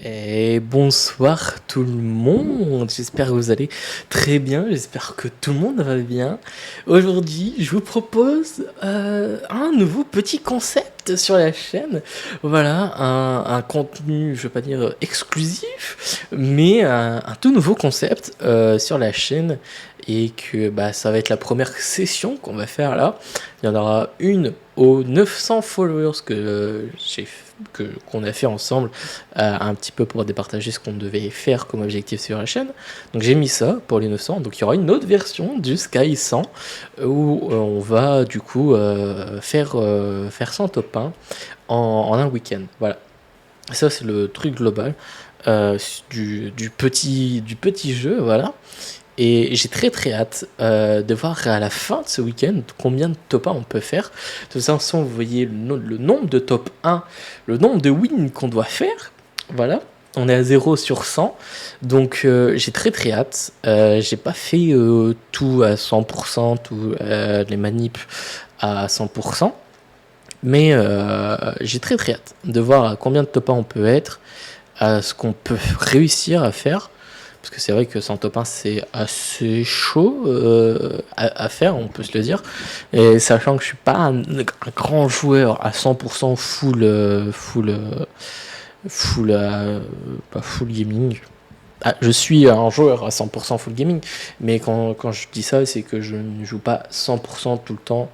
Et bonsoir tout le monde, j'espère que vous allez très bien, j'espère que tout le monde va bien. Aujourd'hui, je vous propose un nouveau petit concept sur la chaîne. Voilà, un contenu, je ne vais pas dire exclusif, mais un tout nouveau concept sur la chaîne. Et que ça va être la première session qu'on va faire là. Il y en aura une aux 900 followers qu'on a fait ensemble, un petit peu pour départager ce qu'on devait faire comme objectif sur la chaîne. Donc j'ai mis ça pour les 900. Donc il y aura une autre version du Sky 100 où on va du coup faire 100 top 1 en un week-end. Voilà. Ça c'est le truc global du petit jeu, voilà. Et j'ai très hâte de voir à la fin de ce week-end combien de top 1 on peut faire. De toute façon, vous voyez le nombre de top 1, le nombre de wins qu'on doit faire. Voilà, on est à 0 sur 100. Donc j'ai très hâte. J'ai pas fait tout à 100%, tout les manips à 100%. Mais j'ai très hâte de voir à combien de top 1 on peut être, à ce qu'on peut réussir à faire. Parce que c'est vrai que 100 top 1 c'est assez chaud à faire, on peut se le dire. Et sachant que je suis pas un grand joueur à 100% pas full gaming. Ah, je suis un joueur à 100% full gaming, mais quand je dis ça, c'est que je ne joue pas 100% tout le temps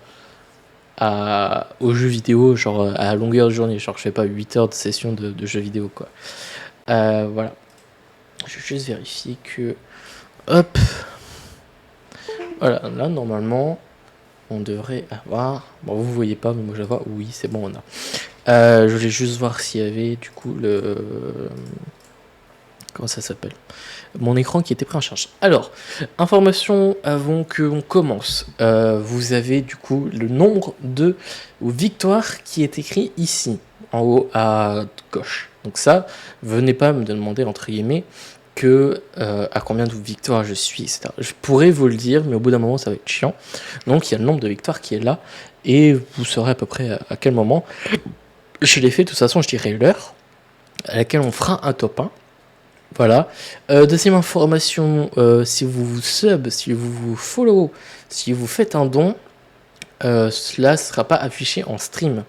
aux jeux vidéo, genre à longueur de journée. Genre je fais pas 8 heures de session de jeux vidéo, quoi. Voilà. Je vais juste vérifier que... Hop. Voilà, là, normalement, on devrait avoir... Bon, vous voyez pas, mais moi, je la vois. Oui, c'est bon, on a. Je voulais juste voir s'il y avait, du coup, comment ça s'appelle? Mon écran qui était pris en charge. Alors, information avant qu'on commence. Vous avez, du coup, le nombre de victoires qui est écrit ici, en haut à gauche. Donc ça, venez pas me demander, entre guillemets, à combien de victoires je suis, etc. Je pourrais vous le dire, mais au bout d'un moment, ça va être chiant. Donc, il y a le nombre de victoires qui est là, et vous saurez à peu près à quel moment je l'ai fait. De toute façon, je dirai l'heure à laquelle on fera un top 1. Voilà. Deuxième information, si vous vous sub, si vous vous follow, si vous faites un don, cela ne sera pas affiché en stream.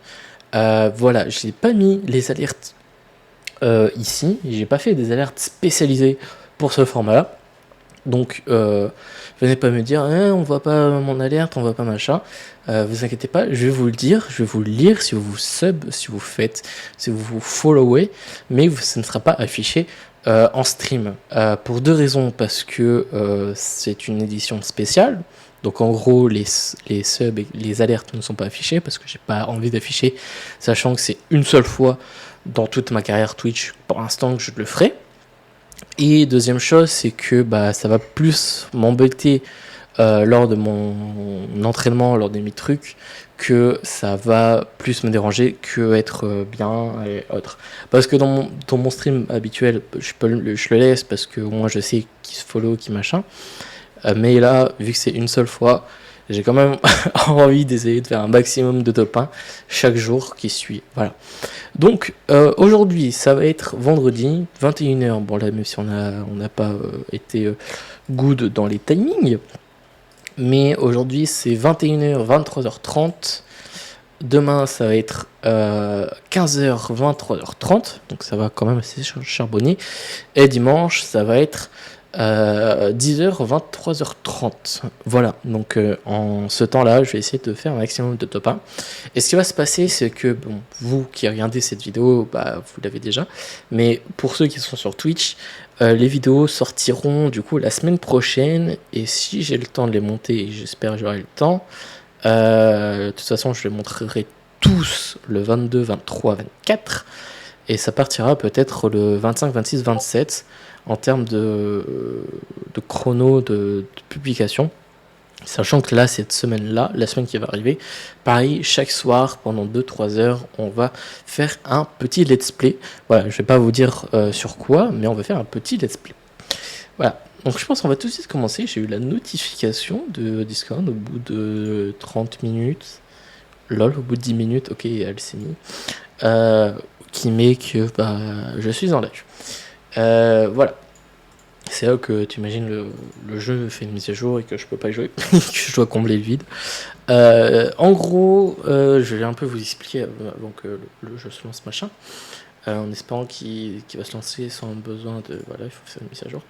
Voilà, je n'ai pas mis les alertes ici, j'ai pas fait des alertes spécialisées pour ce format-là. Donc, venez pas me dire, on voit pas mon alerte, on voit pas machin. Vous inquiétez pas, je vais vous le dire, je vais vous le lire si vous vous sub, si vous faites, si vous vous followez, mais ça ne sera pas affiché en stream. Pour deux raisons, parce que c'est une édition spéciale. Donc en gros, les subs et les alertes ne sont pas affichées parce que j'ai pas envie d'afficher, sachant que c'est une seule fois dans toute ma carrière Twitch pour l'instant que je le ferai. Et deuxième chose, c'est que ça va plus m'embêter lors de mon entraînement, lors de mes trucs, que ça va plus me déranger que être bien et autres. Parce que dans mon stream habituel, je le laisse parce que au moins je sais qui se follow, qui machin. Mais là, vu que c'est une seule fois, j'ai quand même envie d'essayer de faire un maximum de top 1 chaque jour qui suit. Voilà. Donc aujourd'hui, ça va être vendredi, 21h. Bon là, même si on n'a pas été good dans les timings. Mais aujourd'hui, c'est 21h, 23h30. Demain, ça va être 15h, 23h30. Donc ça va quand même assez charbonner. Et dimanche, ça va être 10h, 23h30. Voilà, donc en ce temps-là, je vais essayer de faire un maximum de top 1. Et ce qui va se passer, c'est que, bon, vous qui regardez cette vidéo, vous l'avez déjà. Mais pour ceux qui sont sur Twitch, les vidéos sortiront du coup la semaine prochaine. Et si j'ai le temps de les monter, et j'espère que j'aurai le temps, de toute façon, je les montrerai tous le 22, 23, 24. Et ça partira peut-être le 25, 26, 27 en termes de chrono de publication. Sachant que là, cette semaine-là, la semaine qui va arriver, pareil, chaque soir, pendant 2-3 heures, on va faire un petit let's play. Voilà, je vais pas vous dire sur quoi, mais on va faire un petit let's play. Voilà, donc je pense qu'on va tout de suite commencer. J'ai eu la notification de Discord au bout de 30 minutes. Lol, au bout de 10 minutes, ok, elle s'est mise. qui met que bah, je suis en live. Voilà. C'est là que tu imagines le jeu fait une mise à jour et que je peux pas y jouer, que je dois combler le vide. En gros, je vais un peu vous expliquer avant que le jeu se lance machin, en espérant qu'il va se lancer sans besoin de... Voilà, il faut faire une mise à jour.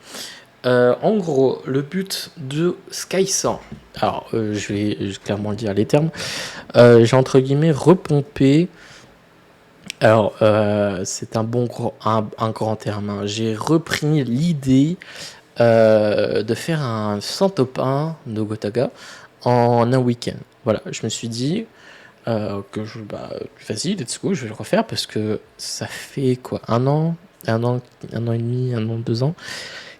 En gros, le but de Sky100, alors je vais clairement le dire les termes, j'ai entre guillemets repompé. Alors, c'est un grand terme, hein. J'ai repris l'idée de faire un 100 top 1 de Gotaga en un week-end. Voilà, je me suis dit vas-y, let's go, je vais le refaire parce que ça fait quoi, un an et demi, 2 ans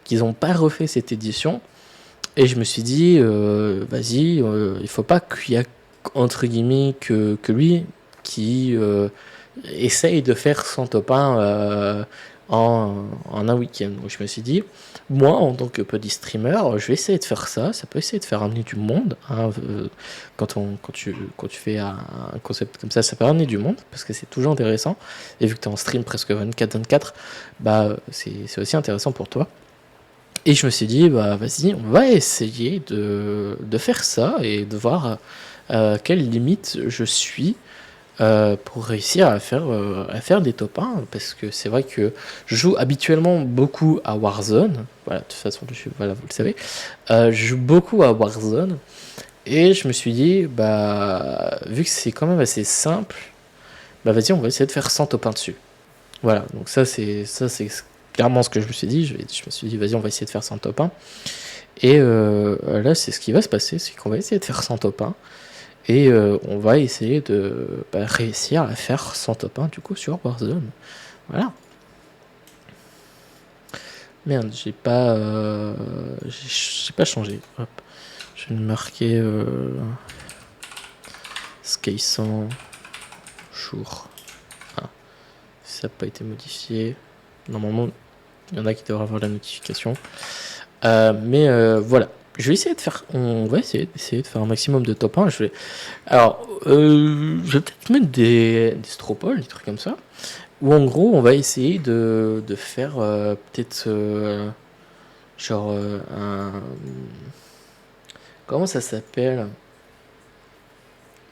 qu'ils n'ont pas refait cette édition. Et je me suis dit, vas-y, il faut pas qu'il y ait entre guillemets que lui qui essaye de faire son top 1 en un week-end. Donc je me suis dit, moi en tant que petit streamer, je vais essayer de faire ça. Ça peut essayer de faire ramener du monde. Hein, quand tu fais un concept comme ça peut ramener du monde parce que c'est toujours intéressant. Et vu que tu es en stream presque 24/24, bah c'est aussi intéressant pour toi. Et je me suis dit, bah vas-y, on va essayer de faire ça et de voir quelle limite je suis pour réussir à faire des top 1. Parce que c'est vrai que je joue habituellement beaucoup à Warzone. Voilà, de toute façon, voilà, vous le savez. Je joue beaucoup à Warzone. Et je me suis dit, bah vu que c'est quand même assez simple, bah vas-y, on va essayer de faire 100 top 1 dessus. Voilà, donc ça c'est clairement ce que je me suis dit. Je me suis dit, vas-y, on va essayer de faire 100 top 1. Et là, c'est ce qui va se passer, c'est qu'on va essayer de faire 100 top 1. Et on va essayer de réussir à faire 100 top 1 du coup sur Warzone. Voilà. Merde, j'ai pas changé. Hop. Je vais me marquer Sky100 jour. Ah, ça n'a pas été modifié. Normalement, il y en a qui devraient avoir la notification. Mais voilà. Je vais essayer de faire. On va essayer de faire un maximum de top 1. Je vais peut-être mettre des stropoles, des trucs comme ça. Ou en gros, on va essayer de faire peut-être genre un. Comment ça s'appelle?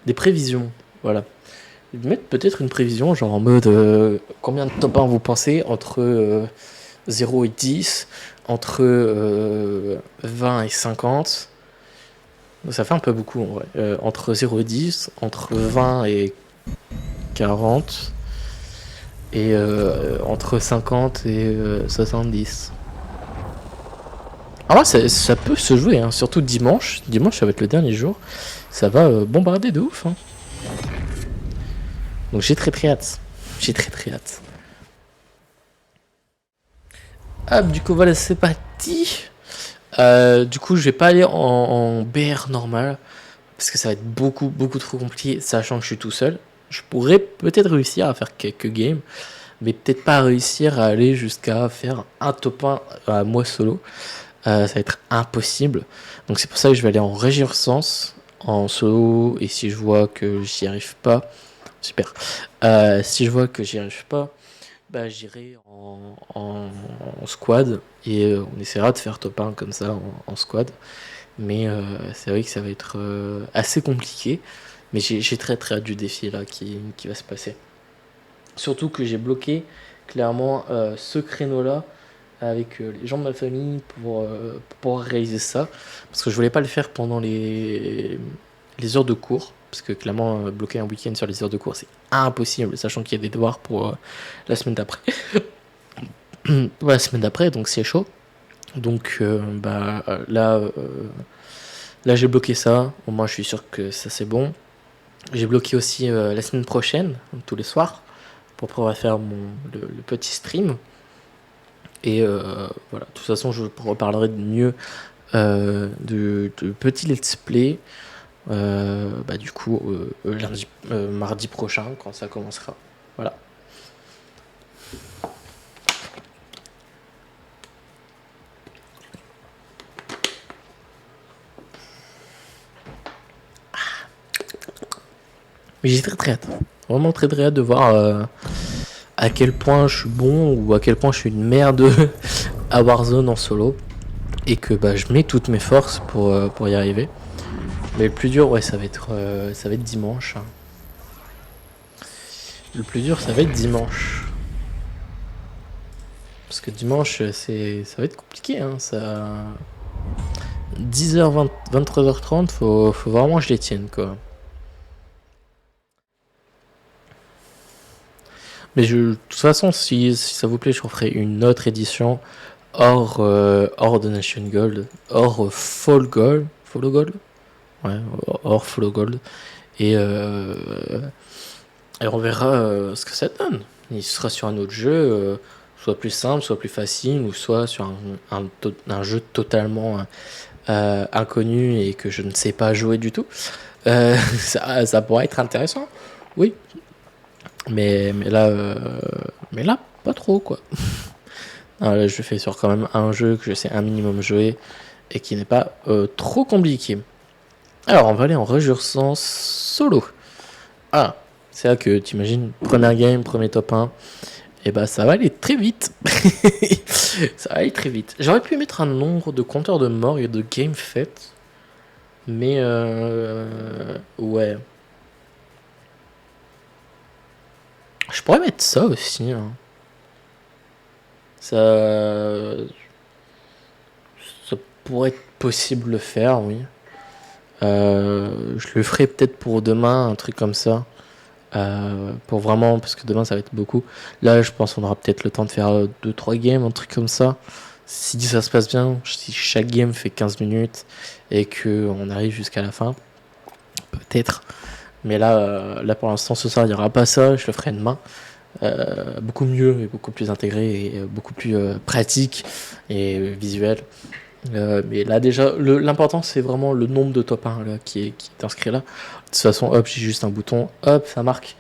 Des prévisions. Voilà. Mettre peut-être une prévision, genre en mode combien de top 1 vous pensez entre 0 et 10, entre 20 et 50. Ça fait un peu beaucoup en vrai. Entre 0 et 10, entre 20 et 40, et entre 50 et 70. Ah ouais, ça peut se jouer, hein. Surtout dimanche. Dimanche, ça va être le dernier jour. Ça va bombarder de ouf. Hein. Donc j'ai très hâte. J'ai très hâte. Ah, du coup, voilà, c'est parti. Du coup, je vais pas aller en BR normal parce que ça va être beaucoup trop compliqué, sachant que je suis tout seul. Je pourrais peut-être réussir à faire quelques games, mais peut-être pas réussir à aller jusqu'à faire un top 1 à moi solo. Ça va être impossible. Donc c'est pour ça que je vais aller en résurgence, en solo, et si je vois que j'y arrive pas, super. Si je vois que j'y arrive pas, bah j'irai en squad et on essaiera de faire top 1 comme ça en squad. Mais c'est vrai que ça va être assez compliqué. Mais j'ai très hâte du défi là qui va se passer. Surtout que j'ai bloqué clairement ce créneau là avec les gens de ma famille pour pouvoir réaliser ça. Parce que je voulais pas le faire pendant les heures de cours. Parce que clairement, bloquer un week-end sur les heures de cours, c'est impossible, sachant qu'il y a des devoirs pour la semaine d'après. La semaine d'après, donc c'est chaud. Donc là, j'ai bloqué ça. Au moins, je suis sûr que ça c'est bon. J'ai bloqué aussi la semaine prochaine, tous les soirs, pour pouvoir faire le petit stream. Et voilà, de toute façon, je reparlerai de mieux de petits let's play. Du coup, mardi prochain, quand ça commencera. Voilà. Mais j'ai très hâte. Vraiment très hâte de voir à quel point je suis bon ou à quel point je suis une merde à Warzone en solo. Et que bah, je mets toutes mes forces pour y arriver. Mais le plus dur, ouais, ça va être dimanche. Hein. Le plus dur, ça va être dimanche. Parce que dimanche, ça va être compliqué. Hein, ça... 10h, 23h30, faut vraiment que je les tienne, quoi. Mais de toute façon, si ça vous plaît, je referai une autre édition hors de Nation Gold, hors Fall Gold. Follow Gold. Ouais, hors Follow Gold. Et on verra ce que ça donne. Il sera sur un autre jeu, soit plus simple, soit plus facile, ou soit sur un jeu totalement inconnu et que je ne sais pas jouer du tout. Ça pourrait être intéressant, oui. Mais là, pas trop, quoi. Alors là, je fais sur quand même un jeu que je sais un minimum jouer et qui n'est pas trop compliqué. Alors, on va aller en réjouissance solo. Ah, c'est là que t'imagines, première game, premier top 1, et bah ça va aller très vite. Ça va aller très vite. J'aurais pu mettre un nombre de compteurs de morts et de games faites, mais ouais. Je pourrais mettre ça aussi. Hein. Ça pourrait être possible de le faire, oui. Je le ferai peut-être pour demain, un truc comme ça. Pour vraiment, parce que demain ça va être beaucoup. Là, je pense qu'on aura peut-être le temps de faire 2-3 games, un truc comme ça. Si ça se passe bien, si chaque game fait 15 minutes et qu'on arrive jusqu'à la fin, peut-être. Mais là pour l'instant, ce soir, il n'y aura pas ça. Je le ferai demain. Beaucoup mieux et beaucoup plus intégré et beaucoup plus pratique et visuel. Mais là déjà, l'important c'est vraiment le nombre de top 1 là, qui est inscrit là. De toute façon, hop, j'ai juste un bouton, hop, ça marque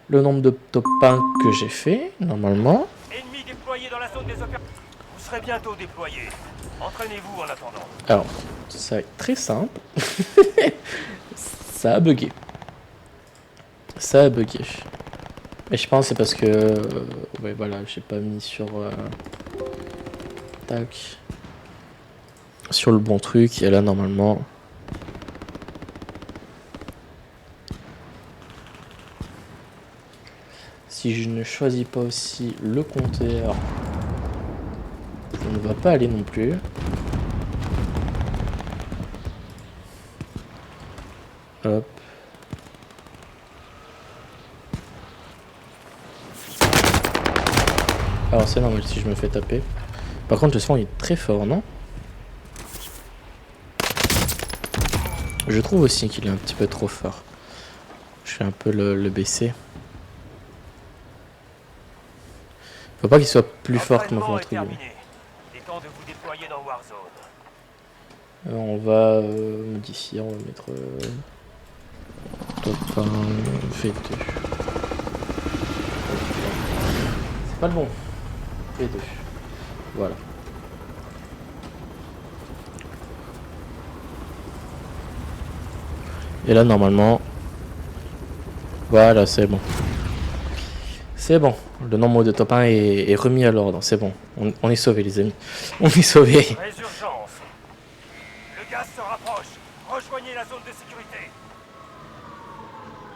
le nombre de top 1 que j'ai fait, normalement. Ennemi déployé dans la zone des opérations. Vous serez bientôt déployé. Entraînez-vous en attendant. Alors, ça va être très simple. Ça a bugué. Ça a bugué. Mais je pense que c'est parce que... ouais, voilà, j'ai pas mis sur... tac. Sur le bon truc, et là, normalement... Si je ne choisis pas aussi le compteur, ça ne va pas aller non plus. Hop. Alors c'est normal si je me fais taper. Par contre le son est très fort, non? Je trouve aussi qu'il est un petit peu trop fort. Je vais un peu le baisser. Faut pas qu'il soit plus fort que mon entre guillemets. On va modifier, on va mettre top 1 V2. C'est pas le bon. V2. Voilà. Et là normalement, voilà, c'est bon. C'est bon. Le nombre de top 1 est remis à l'ordre. C'est bon. On est sauvés, les amis. On est sauvés. Résurgence. Le gaz se rapproche. Rejoignez la zone de sécurité.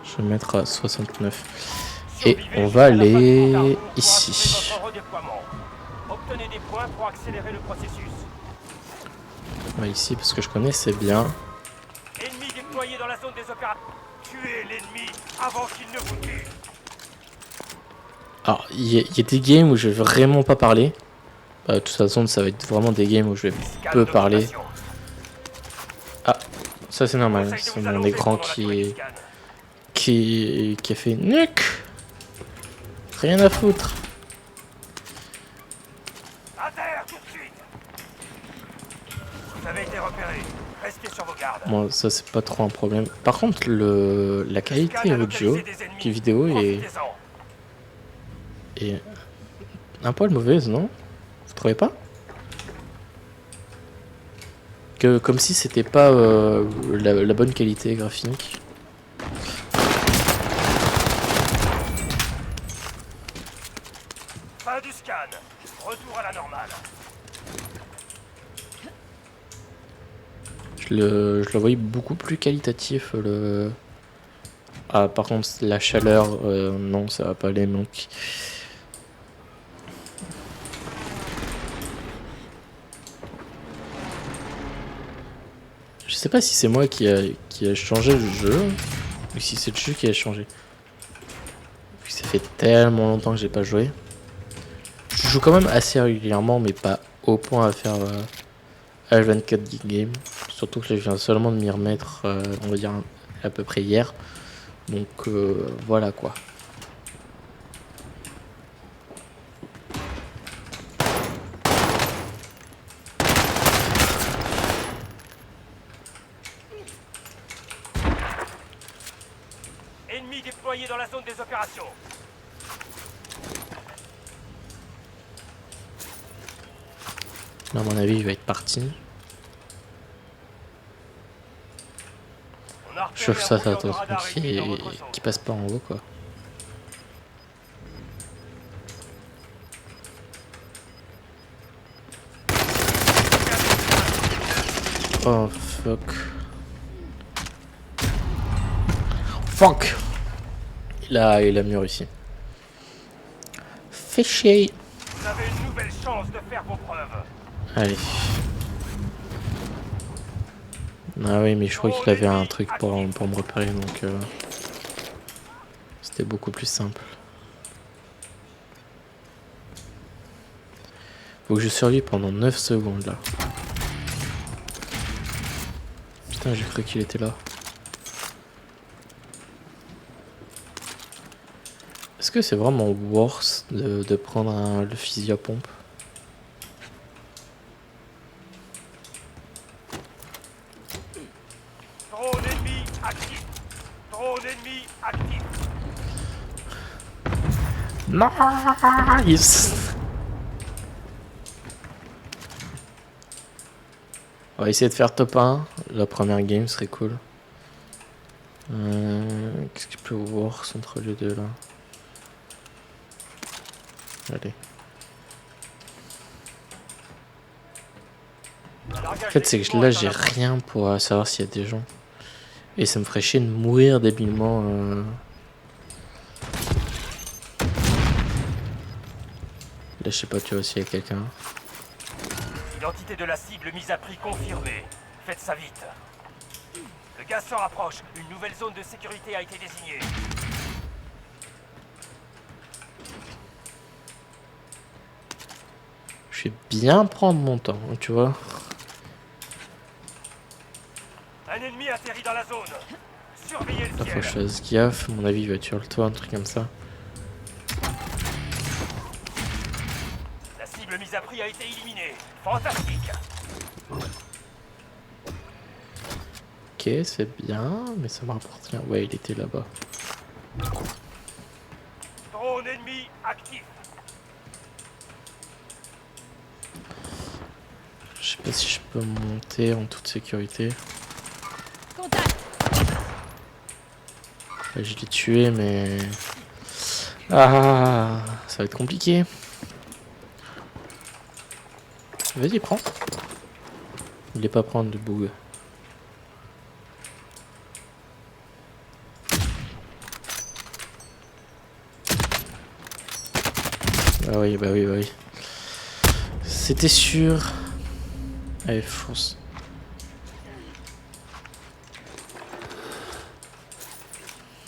Je vais mettre à 69. Et on va aller ici. Obtenez des points pour accélérer le processus. On va ici parce que je connais, c'est bien. Ennemi déployé dans la zone des opérations. Tuez l'ennemi avant qu'il ne vous tue. Alors, il y a des games où je vais vraiment pas parler. De toute façon, ça va être vraiment des games où je vais peu parler. Ah, ça c'est normal. C'est mon écran qui a fait nuque. Rien à foutre. À terre tout de suite. Vous avez été repéré. Restez sur vos gardes. Bon, ça c'est pas trop un problème. Par contre, la qualité audio qui vidéo est un poil mauvaise, non? Vous trouvez pas? Comme si c'était pas la bonne qualité graphique. Fin du scan. Retour à la normale. Je le voyais beaucoup plus qualitatif. Ah, par contre, la chaleur, non, ça va pas aller. Donc, je sais pas si c'est moi qui a changé le jeu ou si c'est le jeu qui a changé. Puis ça fait tellement longtemps que j'ai pas joué. Je joue quand même assez régulièrement, mais pas au point à faire H24 Geek Game. Surtout que je viens seulement de m'y remettre, on va dire à peu près hier. Donc voilà quoi. Ennemi déployé dans la zone des opérations. Là, à mon avis, il va être parti. On a Je trouve repéré ça, un brouilleur de attends, radar ennemi dans votre zone. qui passe pas en haut quoi. Oh fuck. Fuck. Il a mieux réussi. Fait chier. Vous avez une nouvelle chance de faire vos preuves. Allez. Ah oui, mais je crois qu'il avait un truc pour me repérer, donc c'était beaucoup plus simple. Faut que je survive pendant 9 secondes là. Putain, j'ai cru qu'il était là. Est-ce que c'est vraiment worse de prendre le fusil à pompe? Drone ennemi actif. Drone ennemi actif. Nice. On va essayer de faire top 1. La première game serait cool. Qu'est-ce qu'il peut worse entre les deux là? Allez. En fait, c'est que là, j'ai rien pour savoir s'il y a des gens. Et ça me ferait chier de mourir débilement. Là, je sais pas, tu vois, s'il y a quelqu'un. L'identité de la cible mise à prix confirmée. Faites ça vite. Le gaz se rapproche. Une nouvelle zone de sécurité a été désignée. Je vais bien prendre mon temps, tu vois. Un ennemi atterrit dans la zone. Surveillez le Là, faut que ciel. je fasse gaffe. À mon avis, il va être sur le toit, un truc comme ça. La cible mise à prix a été éliminée. Fantastique. Ok, c'est bien, mais ça me rapporte rien. Ouais, il était là-bas. Drone ennemi actif. Je sais pas si je peux monter en toute sécurité. Contact. Là, je l'ai tué, mais... Ah, ça va être compliqué. Vas-y, prends. Il est pas prendre de boug. Bah oui, bah oui, bah oui. C'était sûr. Allez, fonce.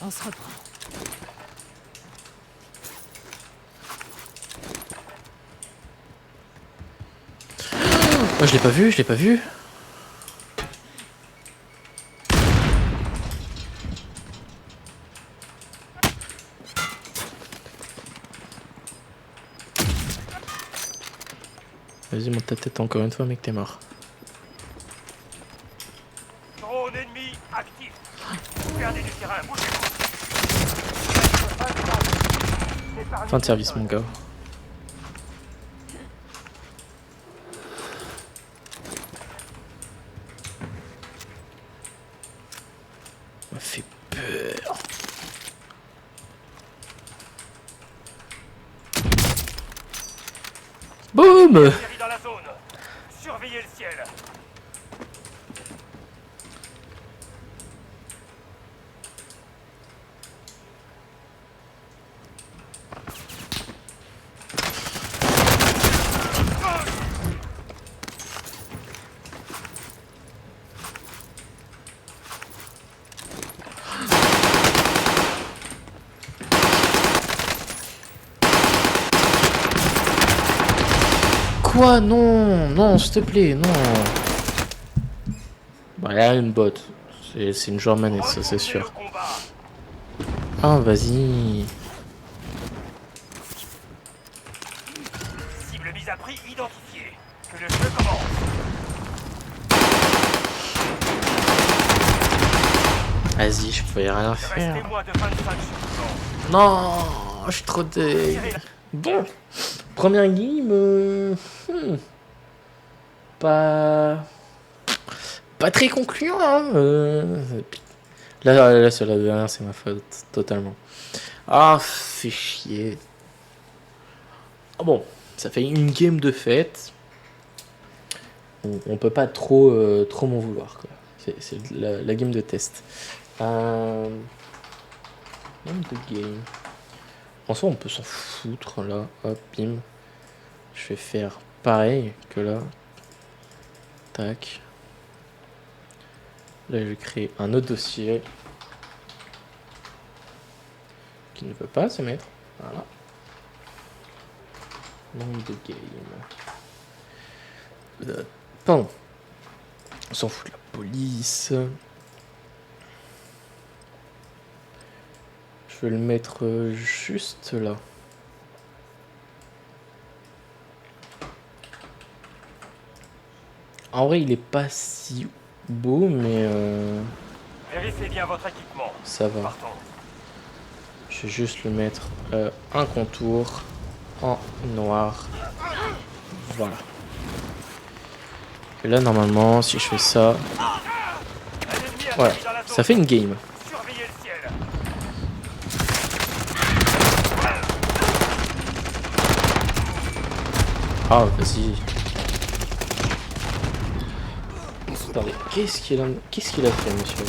On se reprend. Oh, je l'ai pas vu, je l'ai pas vu. Vas-y, monte ta tête encore une fois, mec, t'es mort. Drone ennemi actif. Vous perdez du terrain. Bougez-vous. Fin de service, mon gars. Ça m'a fait peur. boum. Atterri dans la zone. Surveillez le ciel. Quoi? Non, non, s'il te plaît, non. Bah, il y a une botte. C'est une joueur manette, ça, c'est Retournez sûr. au combat. Ah, vas-y. Cible mise à prix identifiée. Que le jeu commence. Vas-y, je pouvais rien Restez faire. moins de 25 secondes. Non, je suis trop dé... Bon, première game, pas très concluant. Hein, Là, sur la dernière, c'est ma faute, totalement. Ah, fait chier. Ah bon, ça fait une game de fête. On peut pas trop m'en vouloir, quoi. C'est la game de test. Game de game. En soi, on peut s'en foutre là. Hop, bim. Je vais faire pareil que là. Tac. Là, je vais créer un autre dossier qui ne veut pas se mettre. Voilà. Nom de game. Pardon. On s'en fout de la police. Je vais le mettre juste là. En vrai, il est pas si beau, mais Vérifiez bien votre équipement. ça va. Partons. Je vais juste le mettre un contour en noir. Voilà. Et là, normalement, si je fais ça, Un ennemi voilà, atterri dans la zone. ça fait une game. Surveillez le ciel. Ah, vas-y. Attendez, qu'est-ce qu'il a fait, monsieur?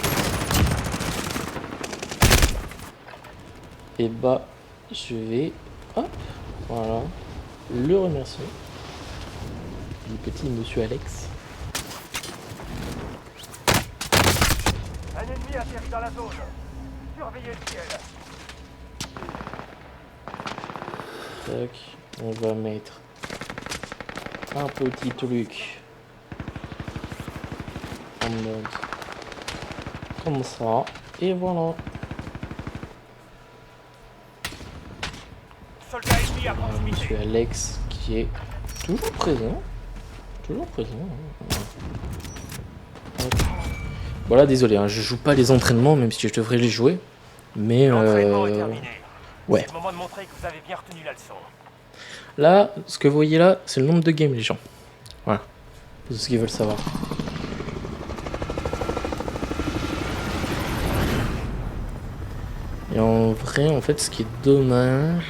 Et bah, je vais, hop, voilà, le remercier. Du petit monsieur Alex. Un ennemi atterri dans la zone. Surveillez le ciel. Tac, on va mettre un petit truc en mode comme ça, et voilà. Soldat ennemi à Monsieur proximité. Alex qui est toujours présent. Toujours présent. Hein. Hop. Voilà, désolé, hein, je joue pas les entraînements, même si je devrais les jouer. Mais L'entraînement est terminé. ouais. C'est le moment de montrer que vous avez bien retenu la leçon. Là, ce que vous voyez là, c'est le nombre de games, les gens. Voilà. C'est ce qu'ils veulent savoir. Et en vrai, en fait, ce qui est dommage...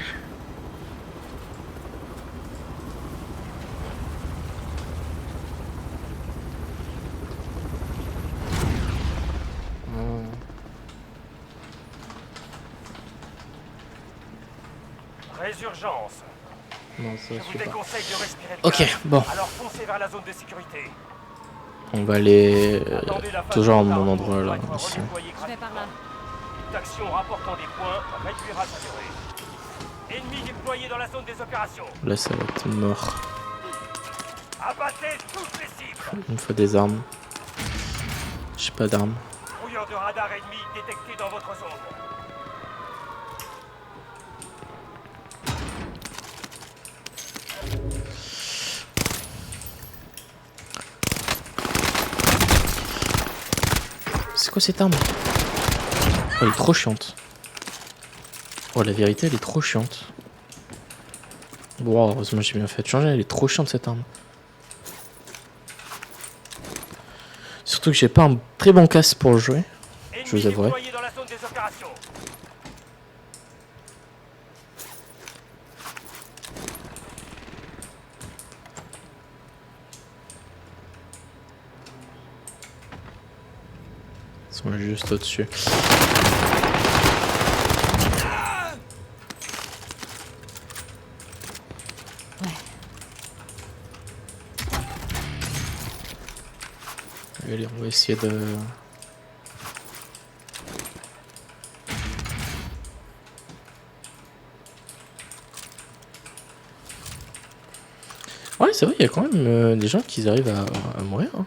Résurgence. Non, ça Je vous suffit pas. déconseille de respirer le Ok, gaz. bon. Alors foncez vers la zone de sécurité. On va aller Attendez la phase toujours à de mon retour endroit pour là, être ici. redéployé Je vais par là. Toute action rapportant des points réduira sa durée. Ennemi déployé dans la zone des opérations. Là, ça va être mort. Abattez toutes les cibles. Il me faut des armes. J'ai pas d'armes. Brouilleur de radar ennemi détecté dans votre zone. C'est quoi cette arme? Oh, elle est trop chiante. Oh, la vérité, elle est trop chiante. Bon, heureusement, j'ai bien fait de changer. Elle est trop chiante cette arme. Surtout que j'ai pas un très bon casque pour le jouer. Ennemi Je vous avouerai. déployé dans la zone des opérations. sont juste au-dessus. Allez, on va essayer de... Ouais, c'est vrai, il y a quand même des gens qui arrivent à mourir. Hein.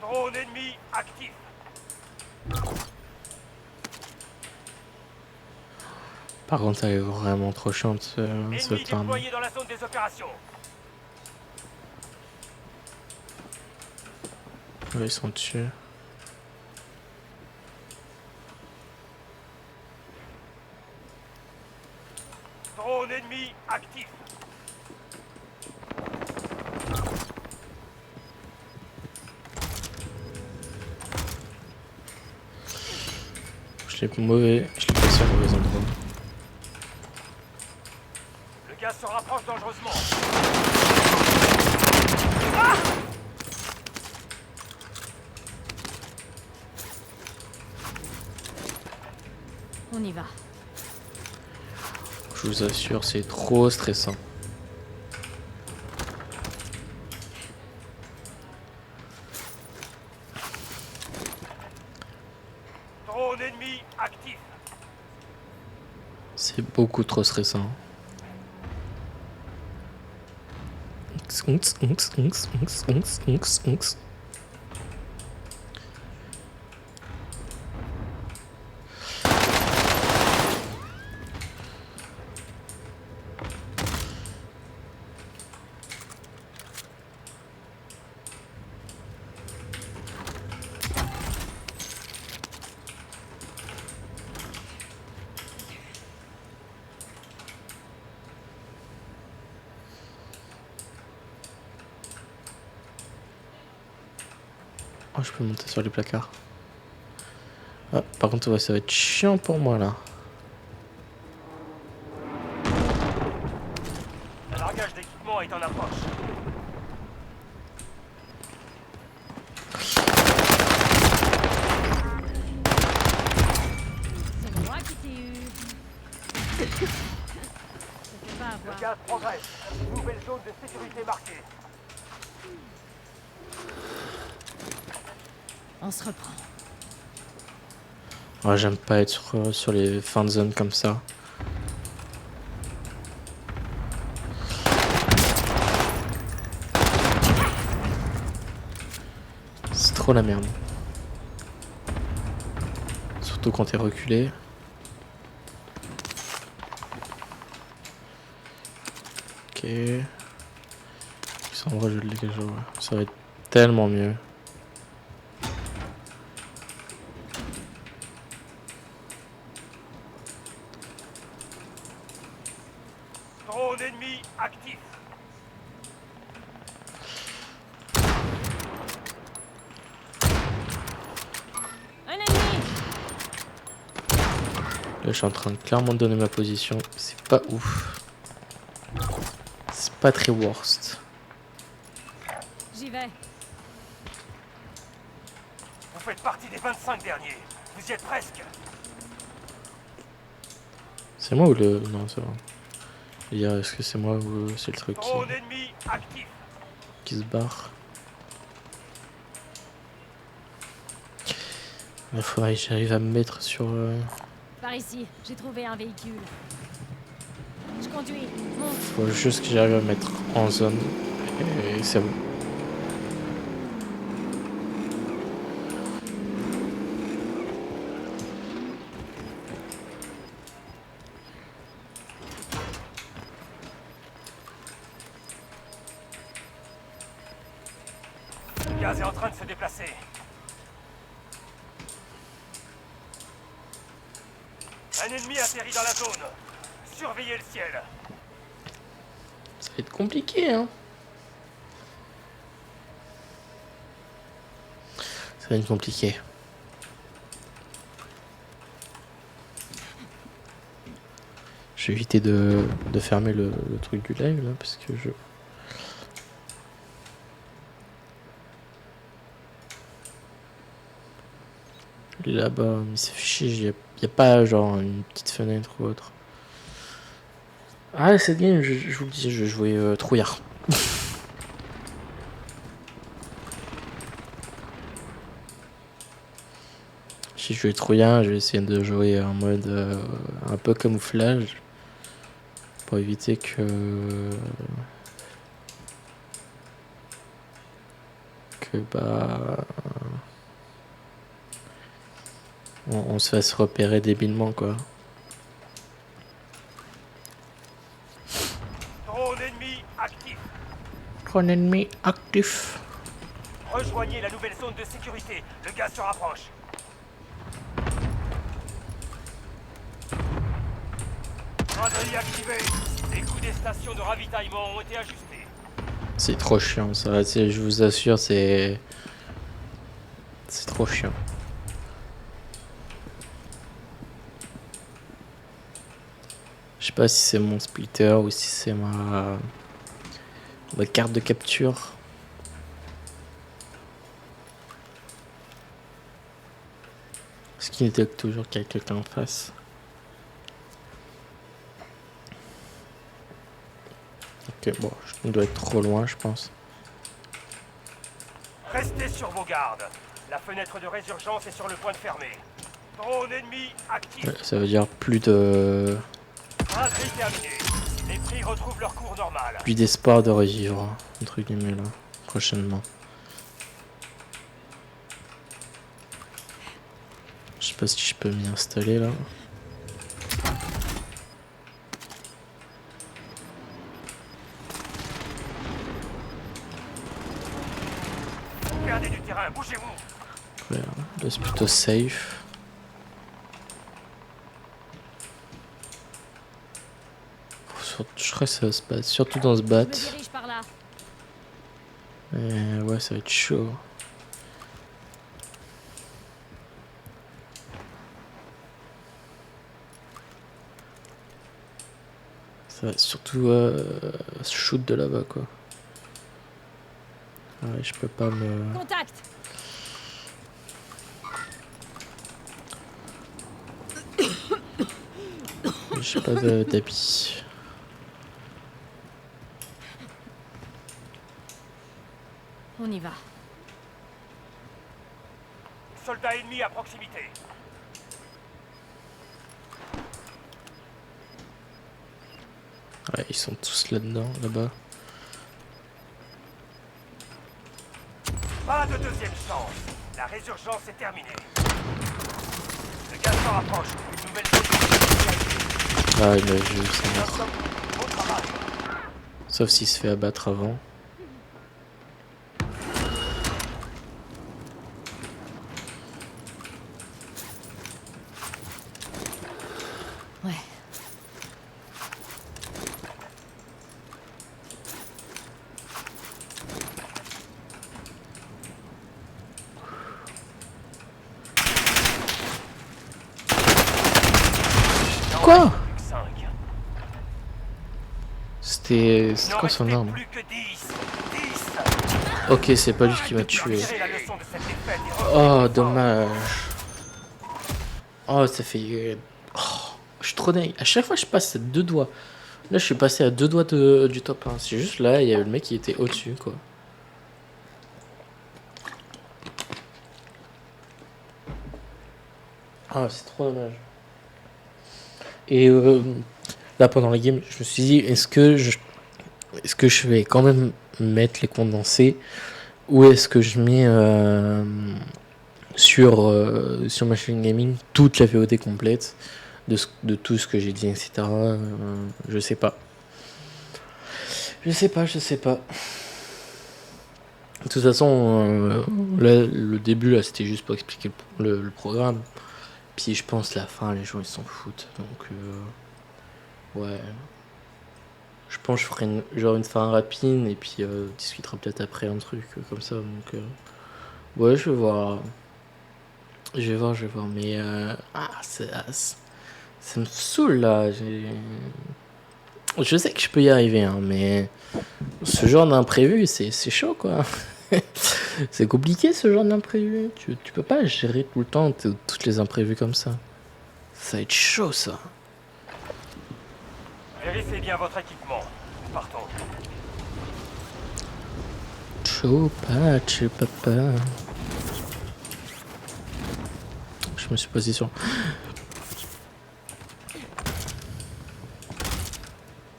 Drone ennemi actif. Par contre, elle est vraiment trop chiante, Ennemi cette arme. déployé dans la zone des opérations. Ouais, ils sont dessus. Drone ennemi actif. Je l'ai placé au mauvais endroit. Le gaz se rapproche dangereusement. On y va. Je vous assure, c'est trop stressant. Drone ennemi actif. C'est beaucoup trop stressant. Oh, je peux monter sur les placards. Ah, par contre, ouais, ça va être chiant pour moi là. Un largage d'équipement est en approche. C'est moi qui t'ai eu. Je te fais pas Le avoir. gaz progresse. Nouvelle zone de sécurité marquée. On se reprend. Ouais, j'aime pas être sur les fins de zone comme ça. C'est trop la merde. Surtout quand t'es reculé. Ok. Ça, en vrai, je vais le dégager. Ouais. Ça va être tellement mieux. Drone ennemi actif. Un ennemi. Là, je suis en train de clairement donner ma position. C'est pas ouf. C'est pas très worst. J'y vais. Vous faites partie des 25 derniers. Vous y êtes presque. C'est moi ou le... Non, c'est vrai. Est-ce que c'est moi ou c'est le truc Drone ennemi actif. qui se barre? Il faudrait que j'arrive à me mettre sur... Par ici, j'ai trouvé un véhicule. Je conduis. Monte. Faut juste que j'arrive à me mettre en zone. Et c'est bon. Le gaz est en train de se déplacer. Un ennemi atterrit dans la zone. Surveillez le ciel. Ça va être compliqué, hein. Ça va être compliqué. Je vais éviter de fermer le truc du live là parce que je. Là-bas, mais c'est fiché, y a pas genre une petite fenêtre ou autre. Ah, cette game, je vous le dis, je jouais trouillard. Si je jouais trouillard, je vais essayer de jouer en mode un peu camouflage pour éviter que bah on se fasse repérer débilement quoi. Drone ennemi actif. Drone ennemi actif. Rejoignez la nouvelle zone de sécurité. Le gaz se rapproche. Braderie activée. Les coûts des stations de ravitaillement ont été ajustés. C'est trop chiant ça, je vous assure, c'est trop chiant. Je sais pas si c'est mon splitter ou si c'est ma carte de capture. Est-ce qu'il détecte toujours qu'il y a quelqu'un en face? Ok, bon, on doit être trop loin, je pense. Restez sur vos gardes. La fenêtre de résurgence est sur le point de fermer. Drone ennemi actif. Ça veut dire plus de... Braderie terminée. Les prix retrouvent leur cours normal. plus d'espoir de revivre, entre guillemets, là, prochainement. Je sais pas si je peux m'y installer, là. Perdez du terrain, bougez-vous. Ouais, là, c'est plutôt safe. Je crois que ça va se battre, surtout dans ce bat. Je me dirige par là. Ouais, ça va être chaud. Ça va surtout shoot de là-bas, quoi. Ouais, je peux pas me... Contact. J'ai pas d'habit. On y va. Soldats ennemis à proximité. Ouais, ils sont tous là-dedans, là-bas. Pas de deuxième chance. La résurgence est terminée. Le gaz s'en rapproche. Une nouvelle zone de sécurité. Ah, il m'a vu, ça mort. Bon travail. Sauf s'il se fait abattre avant. Ouais. Quoi? Plus que 5. C'était Il n'en quoi son restait arme? plus que 10. 10. Ok, c'est pas lui qui m'a tué. Tirez la leçon de cette défaite et Oh, revenez dommage. Oh, ça fait... Oh, je suis trop dingue. À chaque fois, je passe à 2 doigts. Là, je suis passé à 2 doigts du top 1. C'est juste là, il y avait le mec qui était au-dessus, quoi. Ah, c'est trop dommage. Et là, pendant la game, je me suis dit, est-ce que je vais quand même mettre les condensés ou est-ce que je mets sur Machine Gaming toute la VOD complète de tout ce que j'ai dit, etc. Je sais pas. Je sais pas. De toute façon, là, le début, là, c'était juste pour expliquer le programme. Puis je pense la fin, les gens ils s'en foutent. Donc ouais. Je pense que je ferai une fin rapide et puis on discutera peut-être après un truc comme ça. Donc ouais, je vais voir. Je vais voir. Mais Ça me saoule là. Je sais que je peux y arriver, hein, mais ce genre d'imprévu, c'est chaud quoi. C'est compliqué ce genre d'imprévu. Tu peux pas gérer tout le temps toutes les imprévus comme ça. Ça va être chaud ça. Vérifiez bien votre équipement. Partons. Chaud papa. Je me suis posé sur.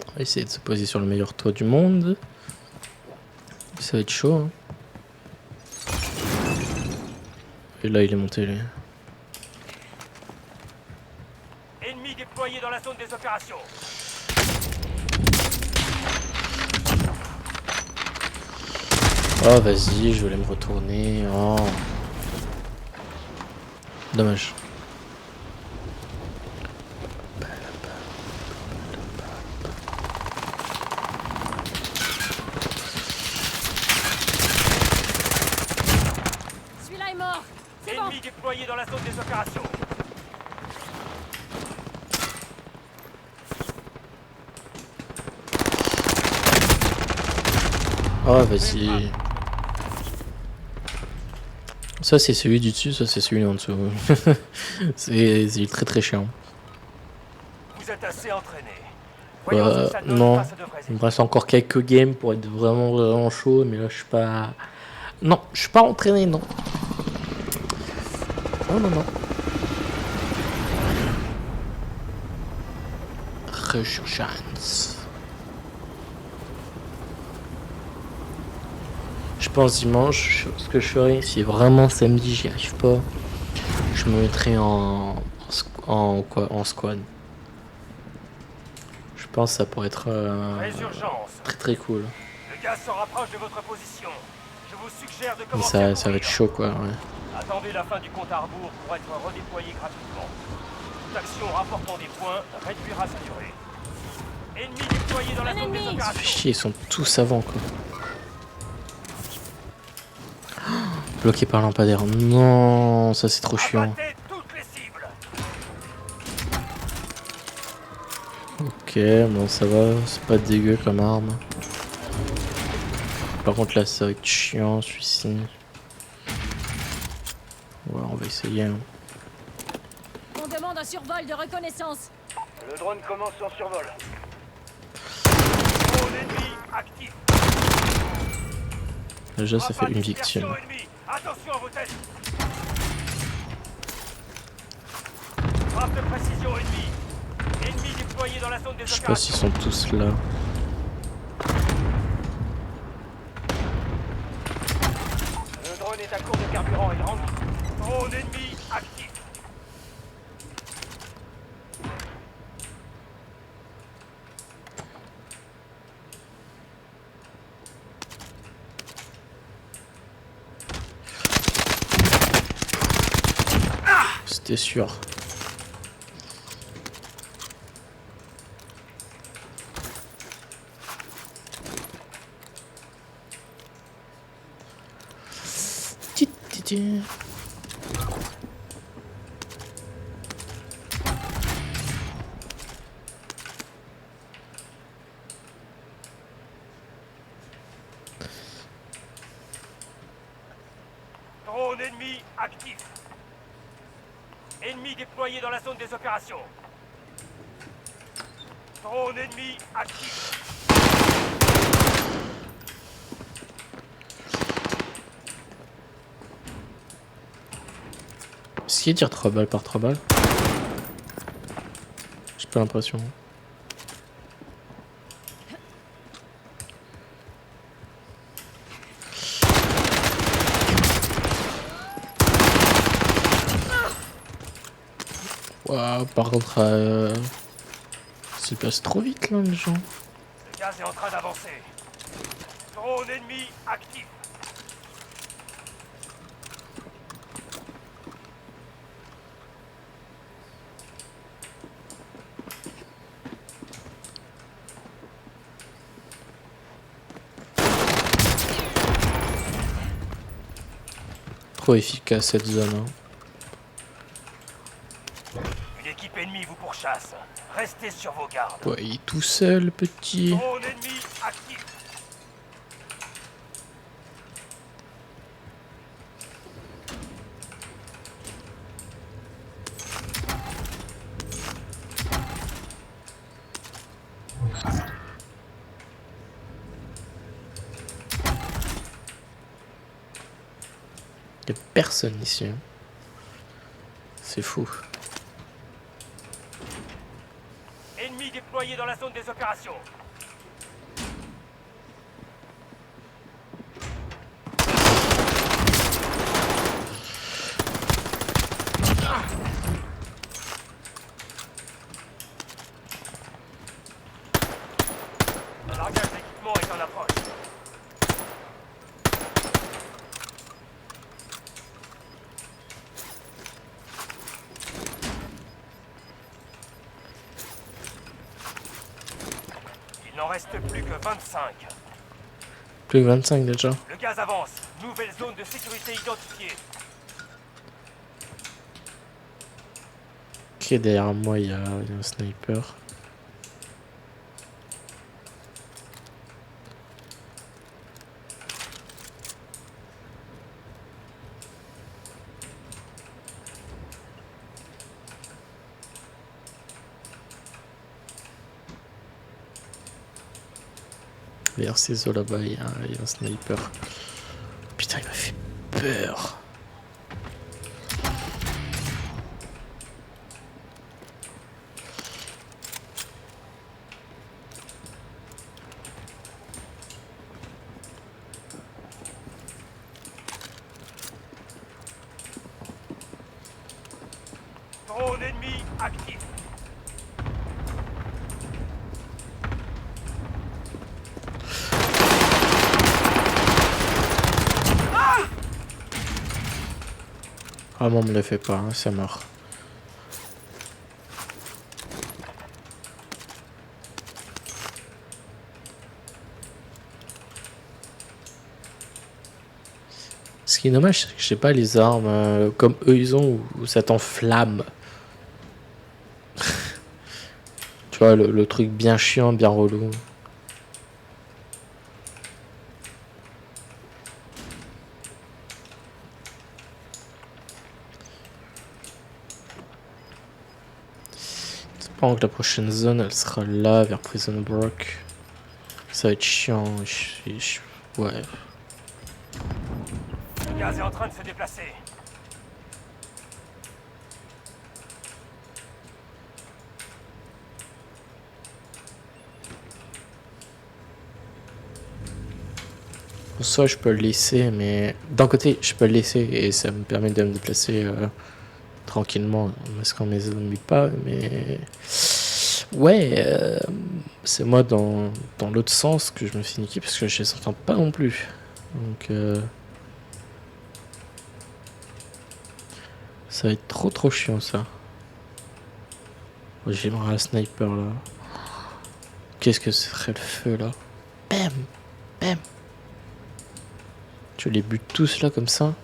On va essayer de se poser sur le meilleur toit du monde. Ça va être chaud. Hein. Et là, il est monté, lui. Ennemi déployé dans la zone des opérations. Oh, vas-y, je voulais me retourner. Oh. Dommage. Celui-là est mort. C'est bon. Ennemi déployé dans la zone des opérations. Oh, vas-y. Ça, c'est celui du dessus, ça, c'est celui en dessous. c'est très très chiant. Vous êtes assez entraîné. Voyons ce que ça donne Non. face à de vrais Il me reste encore quelques games pour être vraiment chaud, mais là, je suis pas. Non, je suis pas entraîné, non. Non. Resurgence. Je pense dimanche, ce que je ferai, si vraiment samedi j'y arrive pas, je me mettrai en squad. Je pense que ça pourrait être Résurgence. très cool. Le gaz se rapproche de votre position. Je vous suggère de Mais commencer à ça va être courir. chaud quoi, ouais. Attendez la fin du compte à rebours pour être redéployé gratuitement. Toute action rapportant des points réduira sa durée. Ennemi déployé dans la Un zone des ennemi. Ça fait opérations. chier, ils sont tous avant quoi. Bloqué par lampadaire. Non, ça c'est trop chiant. Abattez toutes les cibles. Ok, bon ça va, c'est pas dégueu comme arme. Par contre là ça va être chiant celui-ci. Ouais, on va essayer. Hein. On demande un survol de reconnaissance. Le drone commence son survol. Drone ennemi actif. Déjà ça fait Frappe une dispersion victime. ennemie. Attention à vos têtes. Frappe de précision ennemie. Ennemi déployé dans la zone des Je sais pas s'ils opérations. sont tous là. Le drone est à court de carburant, il rentre. Drone ennemi actif. C'était sûr. Drone ennemi actif. Ennemi déployé dans la zone des opérations. Drone ennemi actif. Est-ce qu'il tire 3 balles par 3 balles? J'ai pas l'impression. Waouh, par contre, ça passe trop vite là, les gens. Le gaz est en train d'avancer. Drone ennemi actif. Trop efficace cette zone. Hein. Une équipe ennemie vous pourchasse. Restez sur vos gardes. Ouais, il est tout seul, petit. Drone ennemi actif. Il y a personne ici. Hein. C'est fou. Ennemi déployé dans la zone des opérations. Un largage d'équipement est en approche. Il n'en reste plus que 25. Plus que 25 déjà. Le gaz avance. Nouvelle zone de sécurité identifiée. Ok, derrière moi, il y a un sniper. Derrière ces eaux là-bas, il y a un sniper. Putain, il m'a fait peur. Drone ennemi actif. Vraiment, me le fait pas, hein, c'est mort. Ce qui est dommage, c'est que j'ai pas les armes comme eux ils ont où ça t'enflamme. Tu vois, le truc bien chiant, bien relou. J'espère que la prochaine zone elle sera là, vers Prison Brook. Ça va être chiant. Ouais. Le gaz est en train de se déplacer. Soit je peux le laisser, mais d'un côté je peux le laisser et ça me permet de me déplacer tranquillement parce qu'on ne m'ennuie pas, mais ouais, c'est moi dans l'autre sens que je me fais niquer parce que je les entends pas non plus. Donc ça va être trop chiant ça. J'aimerais un sniper là. Qu'est-ce que ce serait le feu là? Bam! Bam! Tu les butes tous là comme ça.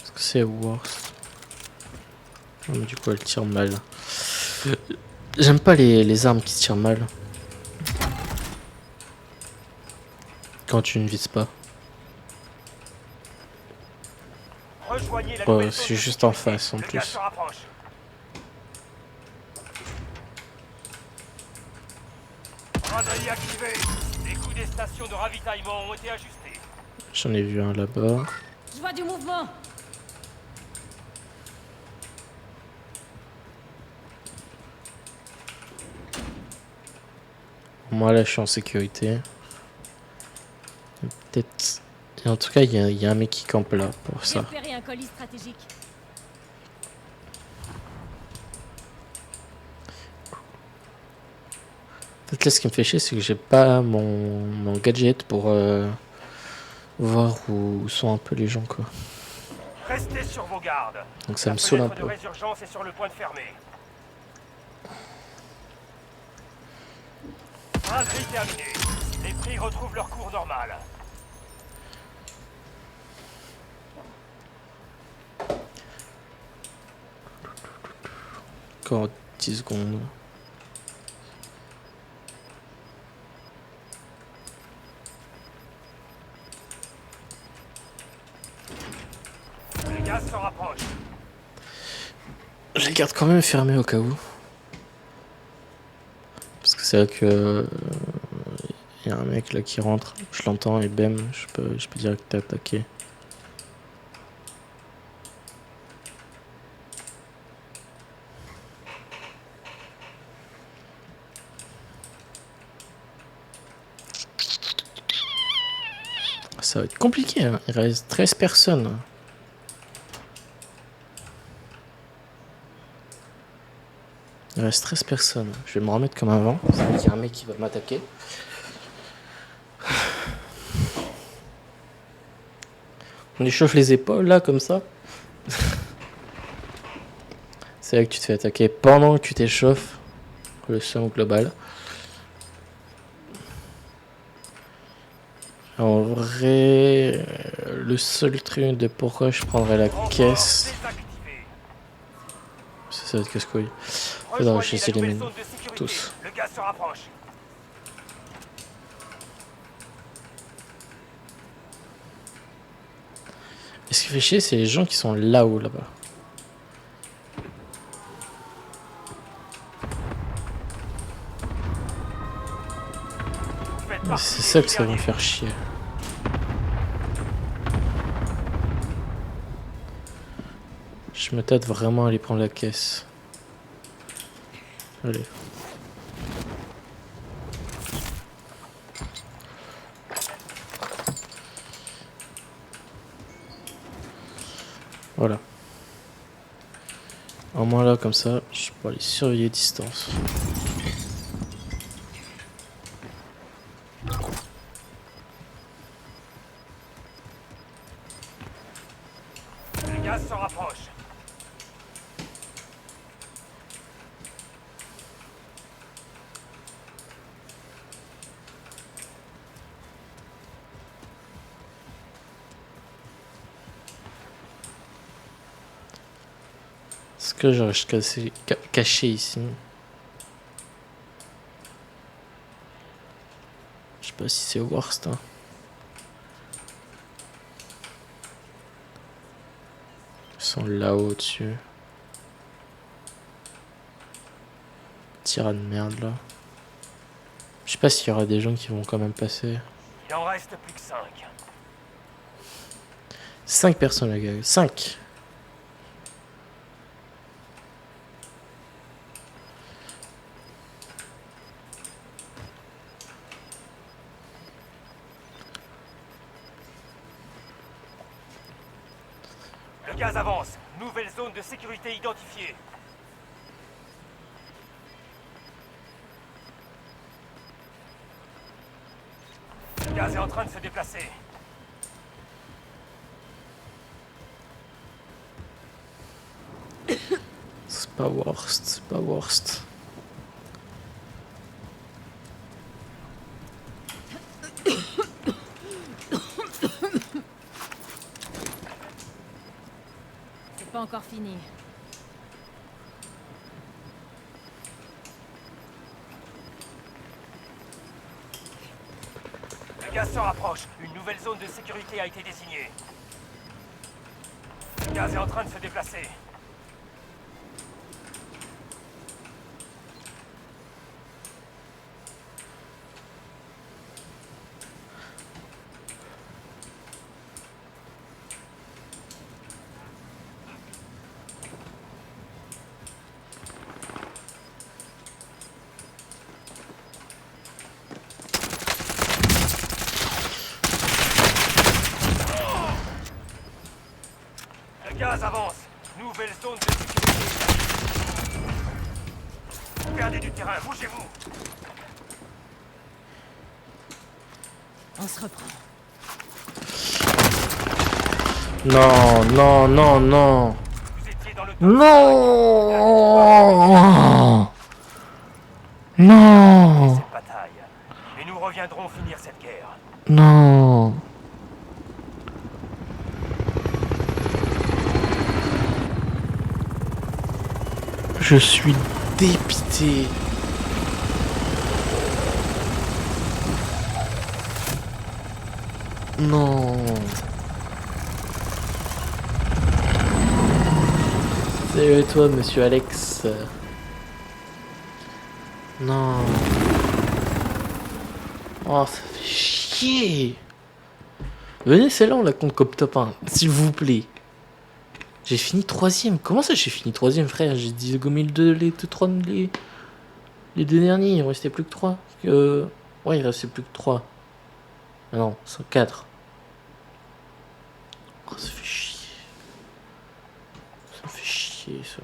Est-ce que c'est worse? Non mais du coup elle tire mal. J'aime pas les armes qui tirent mal. Quand tu ne vises pas. Rejoignez la Oh, nouvelle c'est zone de juste en sécurité. face, en Le plus. gaz se rapproche. Raderie activée. Les coûts des stations de ravitaillement ont été ajustés. J'en ai vu un là-bas. Je vois du mouvement. Moi là je suis en sécurité. Peut-être. Et en tout cas il y a un mec qui campe là pour J'ai ça. repéré un colis stratégique. Peut-être là ce qui me fait chier c'est que j'ai pas mon gadget pour voir où sont un peu les gens quoi. Restez sur vos gardes. Donc ça La me saoule un fenêtre peu. de résurgence est sur le point de fermer. Braderie terminée. Les prix retrouvent leur cours normal. Encore 10 secondes. Le gaz se rapproche. Je les garde quand même fermés au cas où. Parce que c'est là que y a un mec là qui rentre, je l'entends et bam, je peux direct attaquer. Ça va être compliqué, hein. Il reste 13 personnes. Il reste 13 personnes. Je vais me remettre comme avant. C'est vrai qu'il y a un mec qui va m'attaquer. On échauffe les épaules là comme ça. C'est là que tu te fais attaquer pendant que tu t'échauffes. Le son global. En vrai, le seul truc de pourquoi je prendrais la caisse, c'est ça va être casse-couille. Faudra que j'essaie de les miner tous. Le gaz se rapproche. Et ce qui fait chier, c'est les gens qui sont là-haut, là-bas. C'est ça que ça va me faire chier. Je me tâte vraiment à aller prendre la caisse. Allez. Voilà. Au moins là, comme ça, je peux aller surveiller distance. Le gaz se rapproche. Est-ce que j'aurais caché ici? Je sais pas si c'est worst. Hein. Ils sont là-haut au-dessus. Tira de merde là. Je sais pas s'il y aura des gens qui vont quand même passer. Il en reste plus que 5. 5 personnes les gars. 5. Le gaz avance. Nouvelle zone de sécurité identifiée. Le gaz est en train de se déplacer. C'est pas worst, c'est pas worst. C'est pas encore fini. Le gaz se rapproche. Une nouvelle zone de sécurité a été désignée. Le gaz est en train de se déplacer. Le gaz avance. Nouvelle zone de sécurité. Vous perdez du terrain, bougez-vous. On se reprend. Non, non, non, non. Vous étiez dans le top Non. Non. cette bataille. viendront finir cette guerre. Non. Je suis dépité. Non. Salut à toi, monsieur Alex. Non. Oh, ça fait chier. Venez, celle-là, on la compte comme top 1, s'il vous plaît. J'ai fini 3ème. Comment ça, j'ai fini 3ème, frère? J'ai dit gommé les deux derniers. Il en restait plus que 3. Ouais, il restait plus que 3. Ah non, c'est 4. Oh, ça fait chier. Ça fait chier, ça.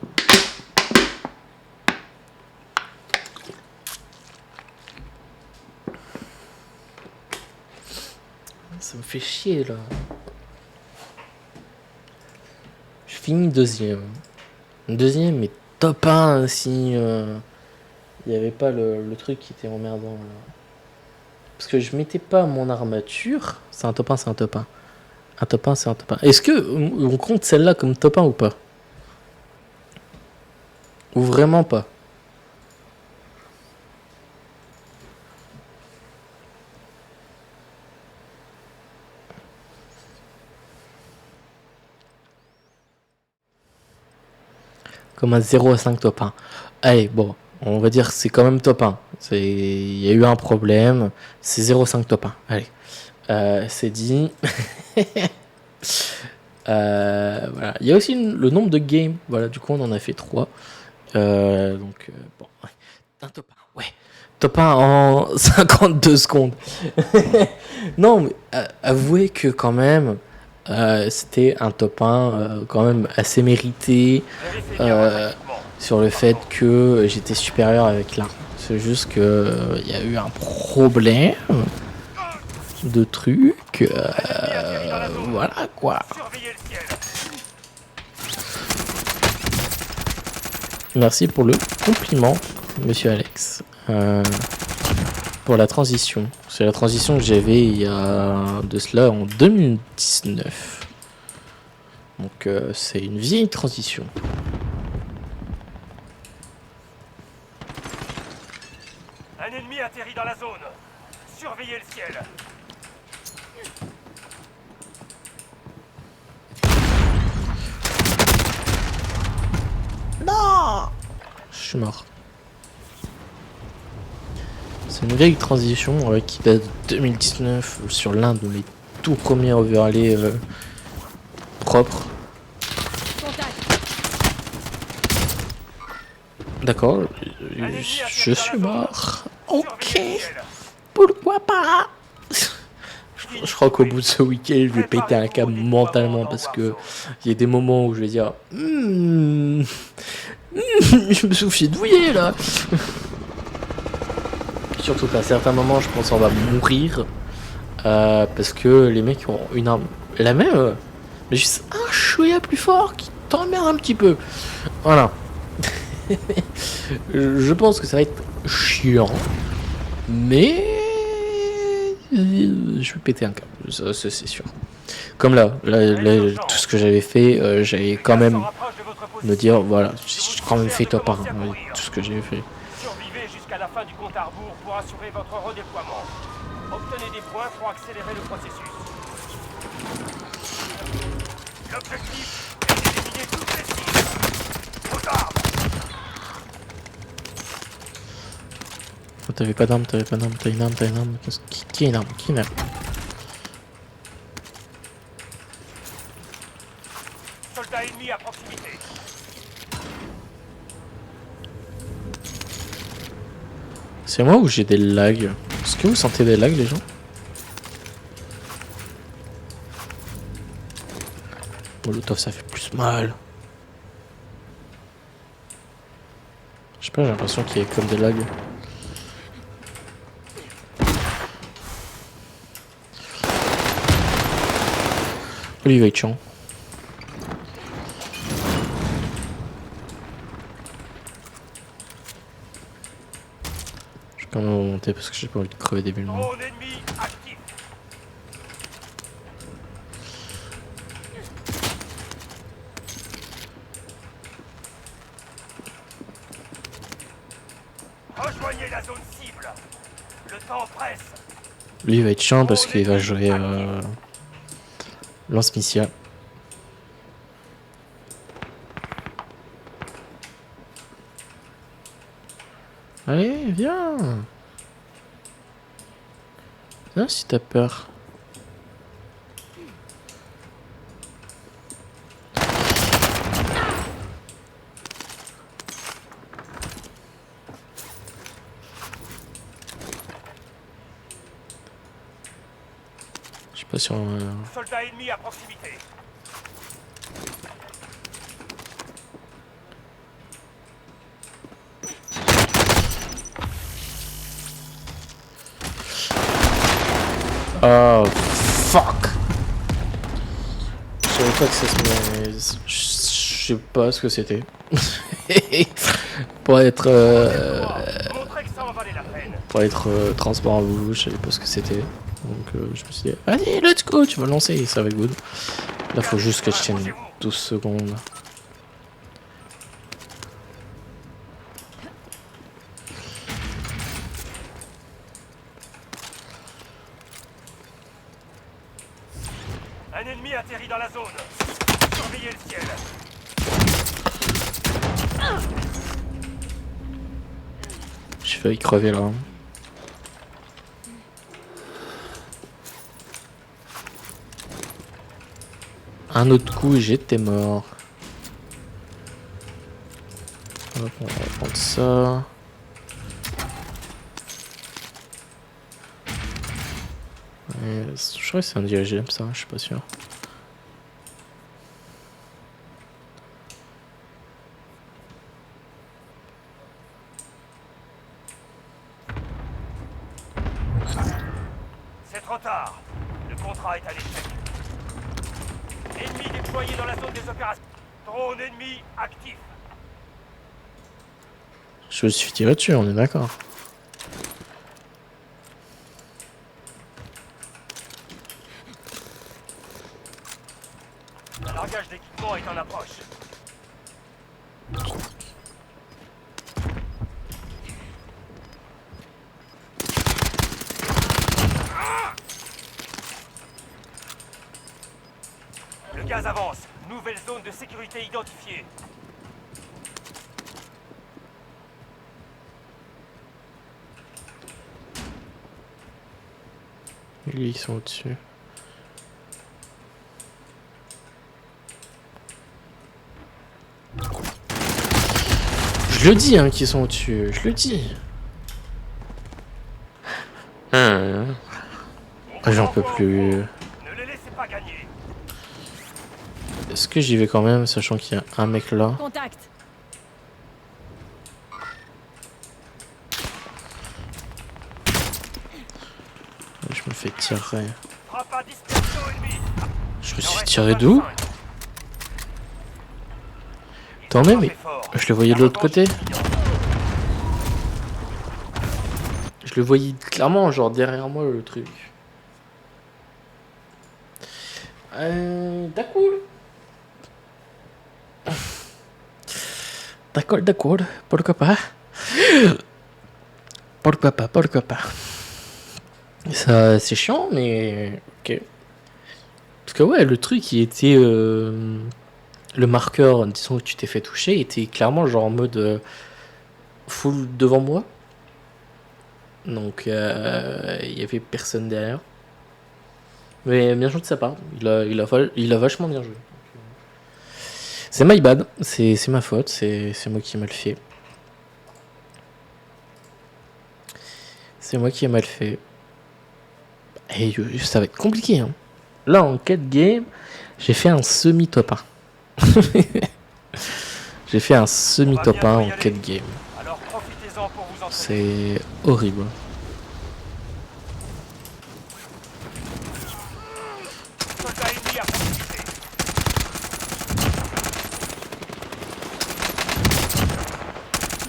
Ça me fait chier, là. Je finis 2ème. 2ème, mais top 1 si il n'y avait pas le truc qui était emmerdant, là. Parce que je mettais pas mon armature. C'est un top 1, c'est un top 1. Un top 1, c'est un top 1. Est-ce que on compte celle-là comme top 1 ou pas? Ou vraiment pas? Comme un 0 à 5 top 1. Allez, bon, on va dire que c'est quand même top 1. Il y a eu un problème. C'est 0,5 top 1. Allez. C'est dit. Voilà. Il y a aussi le nombre de games. Voilà, du coup, on en a fait 3. Donc, bon. Ouais. Un top 1. Ouais. Top 1 en 52 secondes. Non, mais avouez que quand même. C'était un top 1 quand même assez mérité sur le fait que j'étais supérieur avec l'arme. C'est juste que il y a eu un problème de trucs. Voilà quoi. Merci pour le compliment, monsieur Alex. Pour la transition. C'est la transition que j'avais il y a de cela en 2019. Donc c'est une vieille transition. Un ennemi atterrit dans la zone. Surveillez le ciel. Non! Je suis mort. C'est une vieille transition qui date de 2019 sur l'un de mes tout premiers overlays propres. D'accord, je suis mort. Ok, pourquoi pas? Je crois qu'au bout de ce week-end, je vais péter un câble mentalement parce que il y a des moments où je vais dire je me suis douillé là. Surtout qu'à certains moments, je pense qu'on va mourir parce que les mecs ont une arme la même, mais juste un chouïa plus fort qui t'emmerde un petit peu. Voilà. Je pense que ça va être chiant, mais je vais péter un câble, ça, c'est sûr. Comme là, tout ce que j'avais fait, j'avais quand même me dire, voilà, j'ai quand même fait top 1, tout ce que j'ai fait. Survivez jusqu'à la fin du compte à rebours pour assurer votre redéploiement. Obtenez des points pour accélérer le processus. L'objectif est d'éliminer toutes les cibles. Aux armes! Oh, t'avais pas d'arme, t'as une arme. Qui a une arme? Qui a une arme? Soldats ennemis à proximité. C'est moi ou j'ai des lags? Est-ce que vous sentez des lags, les gens? Molotov, ça fait plus mal. Je sais pas, j'ai l'impression qu'il y a comme des lags. Olivier Chan. Je vais quand même monter parce que j'ai pas envie de crever des bulles. Drone ennemi actif. Rejoignez la zone cible. Le temps presse. Lui il va être chiant parce qu'il va jouer lance-missile. Allez, viens. Viens si t'as peur. Je sais pas si on... Soldat ennemi à proximité. Oh, fuck. Je savais pas que ça se met... Je sais pas ce que c'était. Pour être... Montrez que ça en valait la peine. Pour être transparent à vous, je savais pas ce que c'était. Donc je me suis dit, allez, let's go, tu vas lancer, ça va être good. Là, faut juste que je tienne 12 secondes. Un ennemi atterrit dans la zone. Surveillez le ciel. J'ai failli crever là. Un autre coup et j'étais mort. Hop, on va prendre ça. Ouais, je crois que c'est un diagème ça, je suis pas sûr. C'est trop tard. Le contrat est à l'échec. Ennemi déployé dans la zone des opérations. Drone ennemi actif. Je me suis tiré dessus, on est d'accord. Un largage d'équipement est en approche. Le gaz avance. Nouvelle zone de sécurité identifiée. Lui, ils sont au-dessus. Je le dis, hein, qu'ils sont au-dessus. Je le dis. J'en peux plus. Ne les laissez pas gagner. Est-ce que j'y vais quand même, sachant qu'il y a un mec là? Contact. Je me fais tirer. Frappe à dispersion ennemie. Je me suis tiré d'où? Attendez, mais je le voyais de l'autre côté. Je le voyais clairement, genre derrière moi le truc. D'accord. D'accord, pourquoi pas. Pourquoi pas. Ça, c'est chiant, mais ok. Parce que ouais, le truc, il était... le marqueur, disons que tu t'es fait toucher, était clairement genre en mode full devant moi. Donc il y avait personne derrière. Mais bien joué de sa part, il a vachement bien joué. C'est my bad, c'est ma faute, c'est moi qui ai mal fait. C'est moi qui ai mal fait. Et ça va être compliqué. Hein. Là, en 4 games, j'ai fait un semi-top 1. J'ai fait un semi-top 1 en 4 games. Alors profitez-en pour vous entraîner. C'est horrible. Soldat ennemi à proximité.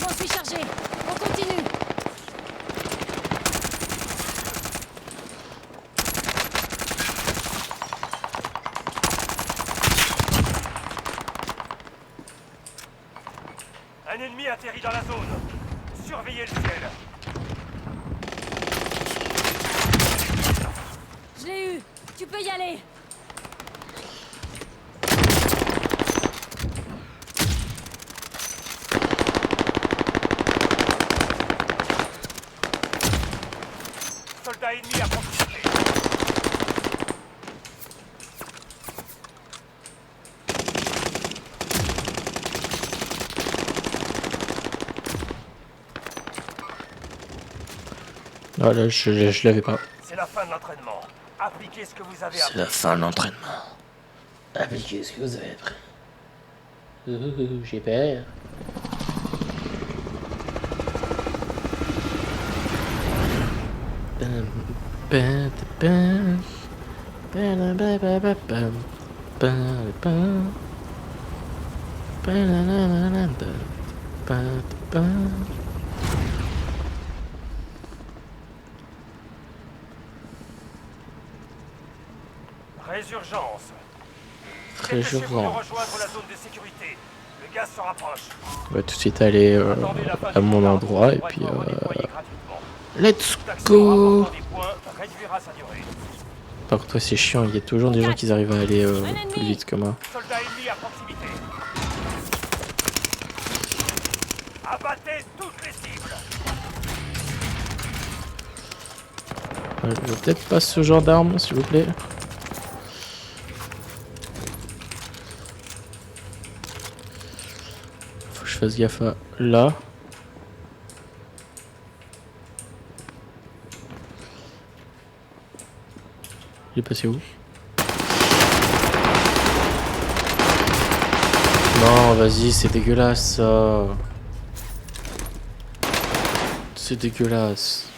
M'en suis chargé. On continue. ennemi atterrit dans la zone. Surveillez le ciel. Je l'ai eu. Tu peux y aller. Soldat ennemi à proximité. Ah là, je l'avais pas. C'est la fin de l'entraînement. Appliquez ce que vous avez C'est appris. la fin de l'entraînement. Appliquez ce que vous avez appris. J'ai peur. Résurgence. Quelques chez vous de Résurgence. rejoindre la zone de sécurité. Le gaz se rapproche. On va tout de suite aller Attendez la fin à du mon bombardement endroit et pour puis être redéployé gratuitement. let's L'action go. rapportant des points réduira sa durée. Par contre, ouais, c'est chiant, il y a toujours des gens qui arrivent à aller plus vite que moi. Soldat ennemi à proximité. Abattez toutes les cibles. Je veux peut-être pas ce genre d'arme, s'il vous plaît. Faut que je fasse gaffe à là. Il est passé où? Non, vas-y, c'est dégueulasse ça. C'est dégueulasse.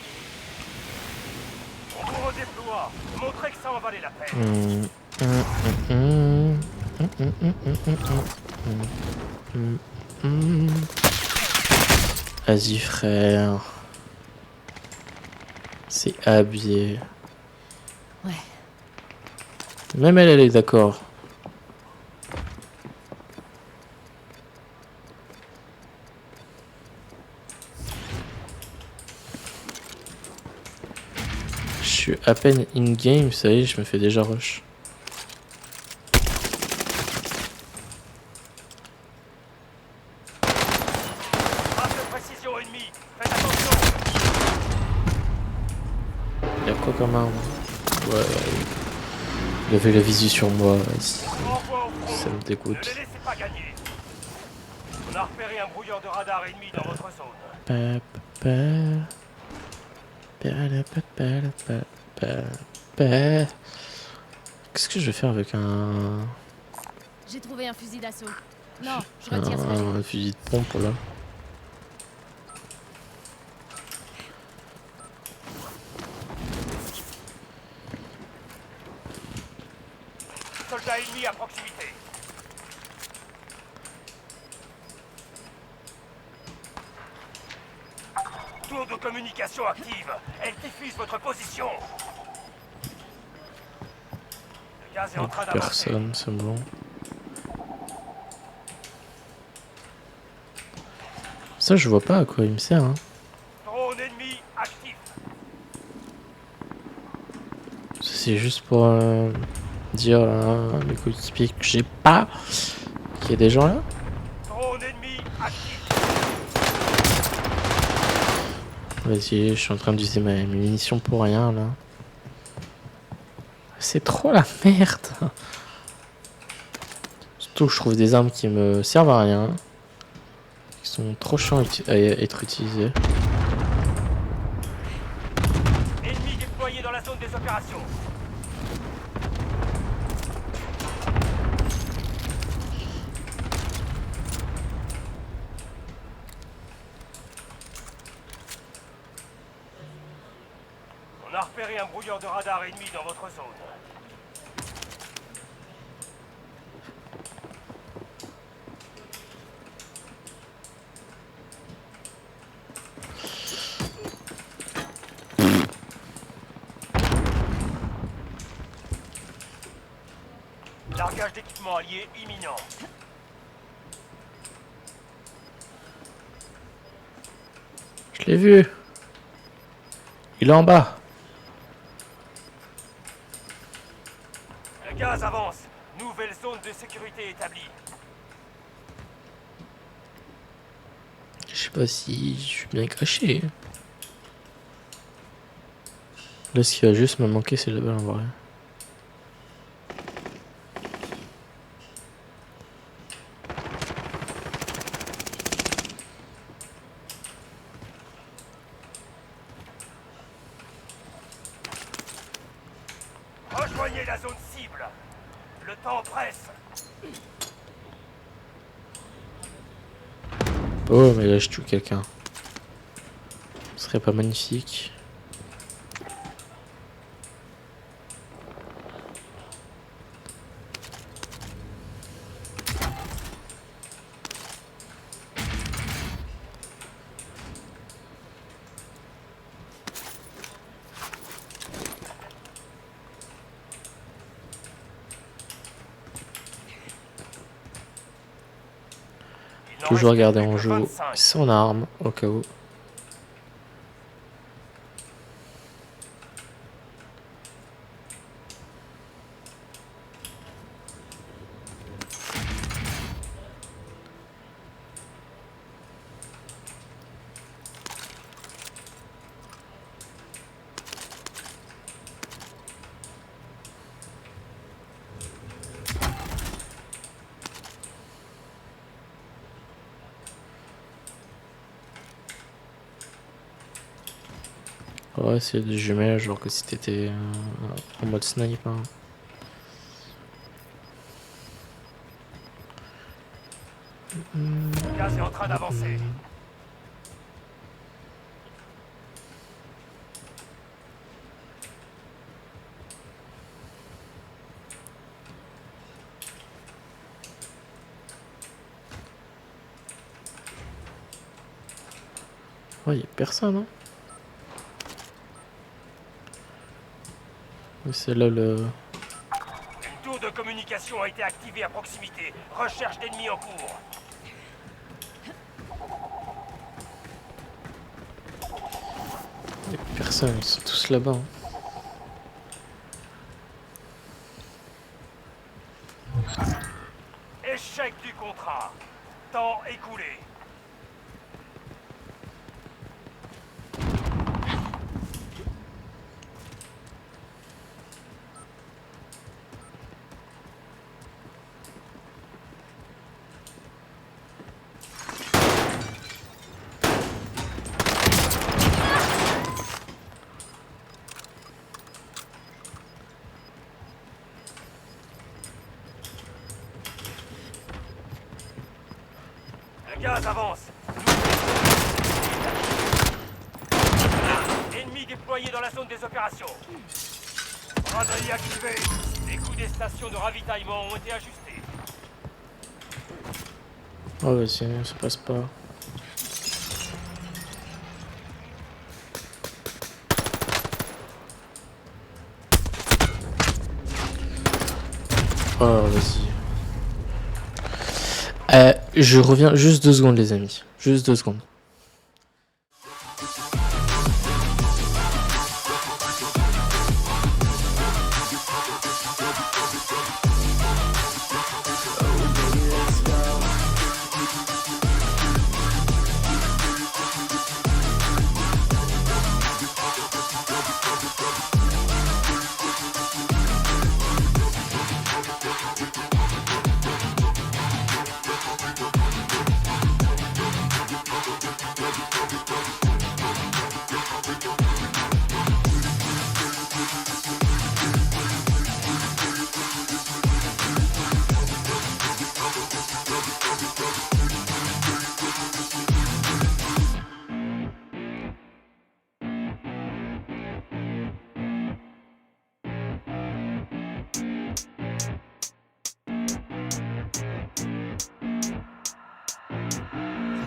On vous redéploie. Montrez que ça en valait la peine. Vas-y frère. C'est habillé. Ouais. Même elle est d'accord. Je suis à peine in-game, ça y est, je me fais déjà rush. Frappe de précision ennemie. Faites attention. Y'a quoi comme arme? Ouais. Il avait la visu sur moi, vas-y. Envoie au front. Ça me Ne dégoûte. les laissez pas gagner. On a repéré un brouilleur de radar ennemi dans votre zone. Qu'est-ce que je vais faire avec un J'ai trouvé un fusil d'assaut. Non, je retire ce que j'ai. un fusil de pompe là? Soldat ennemi à proximité. Tour de communication active. Elle diffuse votre position. Le gaz est en train d'avancer. Personne, c'est bon. Ça, je vois pas à quoi il me sert. Hein. Drone ennemi actif. Ça, c'est juste pour dire à mes coéquipiers que j'ai pas qu'il y a des gens là. Drone ennemi actif. Vas-y, je suis en train d'user mes munitions pour rien là. C'est trop la merde. Surtout que je trouve des armes qui me servent à rien. Qui sont trop chiants à être utilisées. Ennemi déployé dans la zone des opérations. On a repéré un brouilleur de radar ennemi dans votre zone. Largage d'équipement allié imminent. Je l'ai vu. Il est en bas. Le gaz avance. Nouvelle zone de sécurité établie. Je sais pas si je suis bien caché. Là, ce qui va juste me manquer, c'est la balle en vrai. Rejoignez la zone cible. Le temps presse. Oh, mais là, je tue quelqu'un. Ce serait pas magnifique. Il n'en Toujours reste garder plus en que jeu 25. son arme, au cas où. Ouais, c'est des jumelles, genre que si t'étais en mode snipe. Hein. Le gaz est en train d'avancer. Ouais, y'a personne, hein. Mais c'est là le... Une tour de communication a été activée à proximité. Recherche d'ennemis en cours. Y'a personne, ils sont tous là-bas. Hein. Échec du contrat. Temps écoulé. Le gaz avance. Ennemi déployé dans la zone des opérations. Braderie activée. Les coûts des stations de ravitaillement ont été ajustés. Oh, vas-y, ça passe pas. Oh, vas-y. Je reviens juste 2 secondes, les amis. Juste 2 secondes.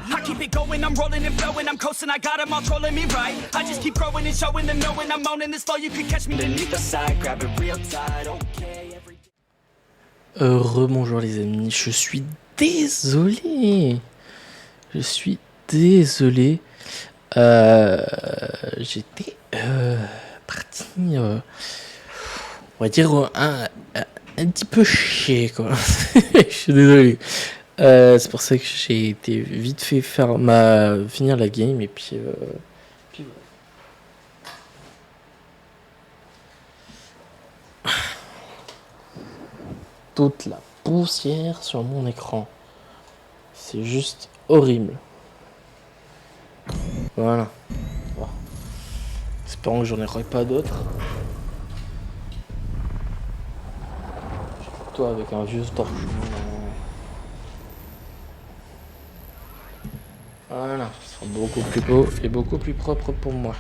I keep it going, I'm rolling and flowing, I'm coasting, I got them all trolling me right. I just keep growing and showing them knowing I'm owning this flow, you can catch me beneath the side, grab it real tight, okay, every Rebonjour les amis, je suis désolé. Je suis désolé. J'étais parti, on va dire, un petit peu chier, quoi. Je suis désolé. C'est pour ça que j'ai été vite fait finir la game et puis voilà. Toute la poussière sur mon écran. C'est juste horrible. Voilà. Bon. Espérons que j'en aurai pas d'autres. Toi avec un vieux torchon. Voilà, ça sera beaucoup plus beau et beaucoup plus propre pour moi.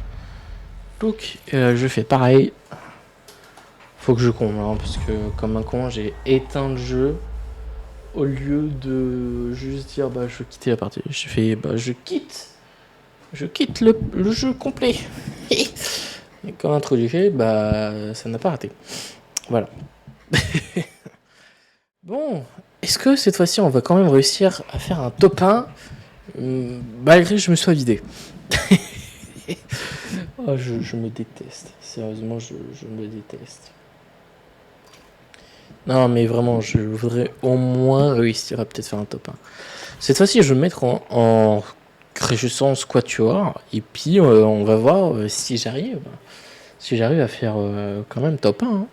Donc, je fais pareil. Faut que je comble, hein, parce que comme un con, j'ai éteint le jeu au lieu de juste dire bah je veux quitter la partie. J'ai fait bah je quitte le jeu complet. Et quand introduit, bah ça n'a pas raté. Voilà. Bon, est-ce que cette fois-ci on va quand même réussir à faire un top 1 malgré que je me sois vidé? Oh, je me déteste. Sérieusement, je me déteste. Non, mais vraiment, je voudrais au moins réussir à peut-être faire un top 1. Cette fois-ci, je vais me mettre en Résistance Quatuor. Et puis, on va voir si j'arrive. Si j'arrive à faire quand même top 1. Hein.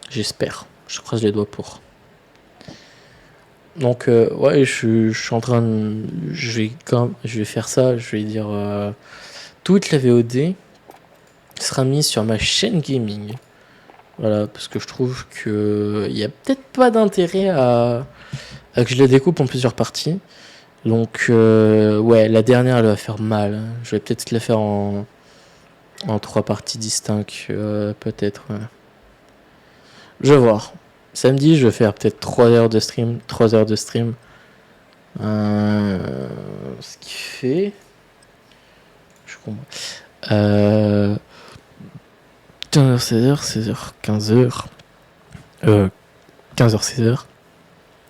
J'espère. Je croise les doigts pour. Donc, ouais, je suis en train de. Je vais faire ça. Je vais dire. Toute la VOD sera mise sur ma chaîne gaming. Voilà, parce que je trouve que il y a peut-être pas d'intérêt à que je la découpe en plusieurs parties. Donc, ouais, la dernière, elle va faire mal. Je vais peut-être la faire en 3 parties distinctes, peut-être. Ouais. Je vais voir. Samedi, je vais faire peut-être 3 heures de stream. Ce qui fait... Je comprends. 15h, 16h, 16h, 15h. 15h, 16h.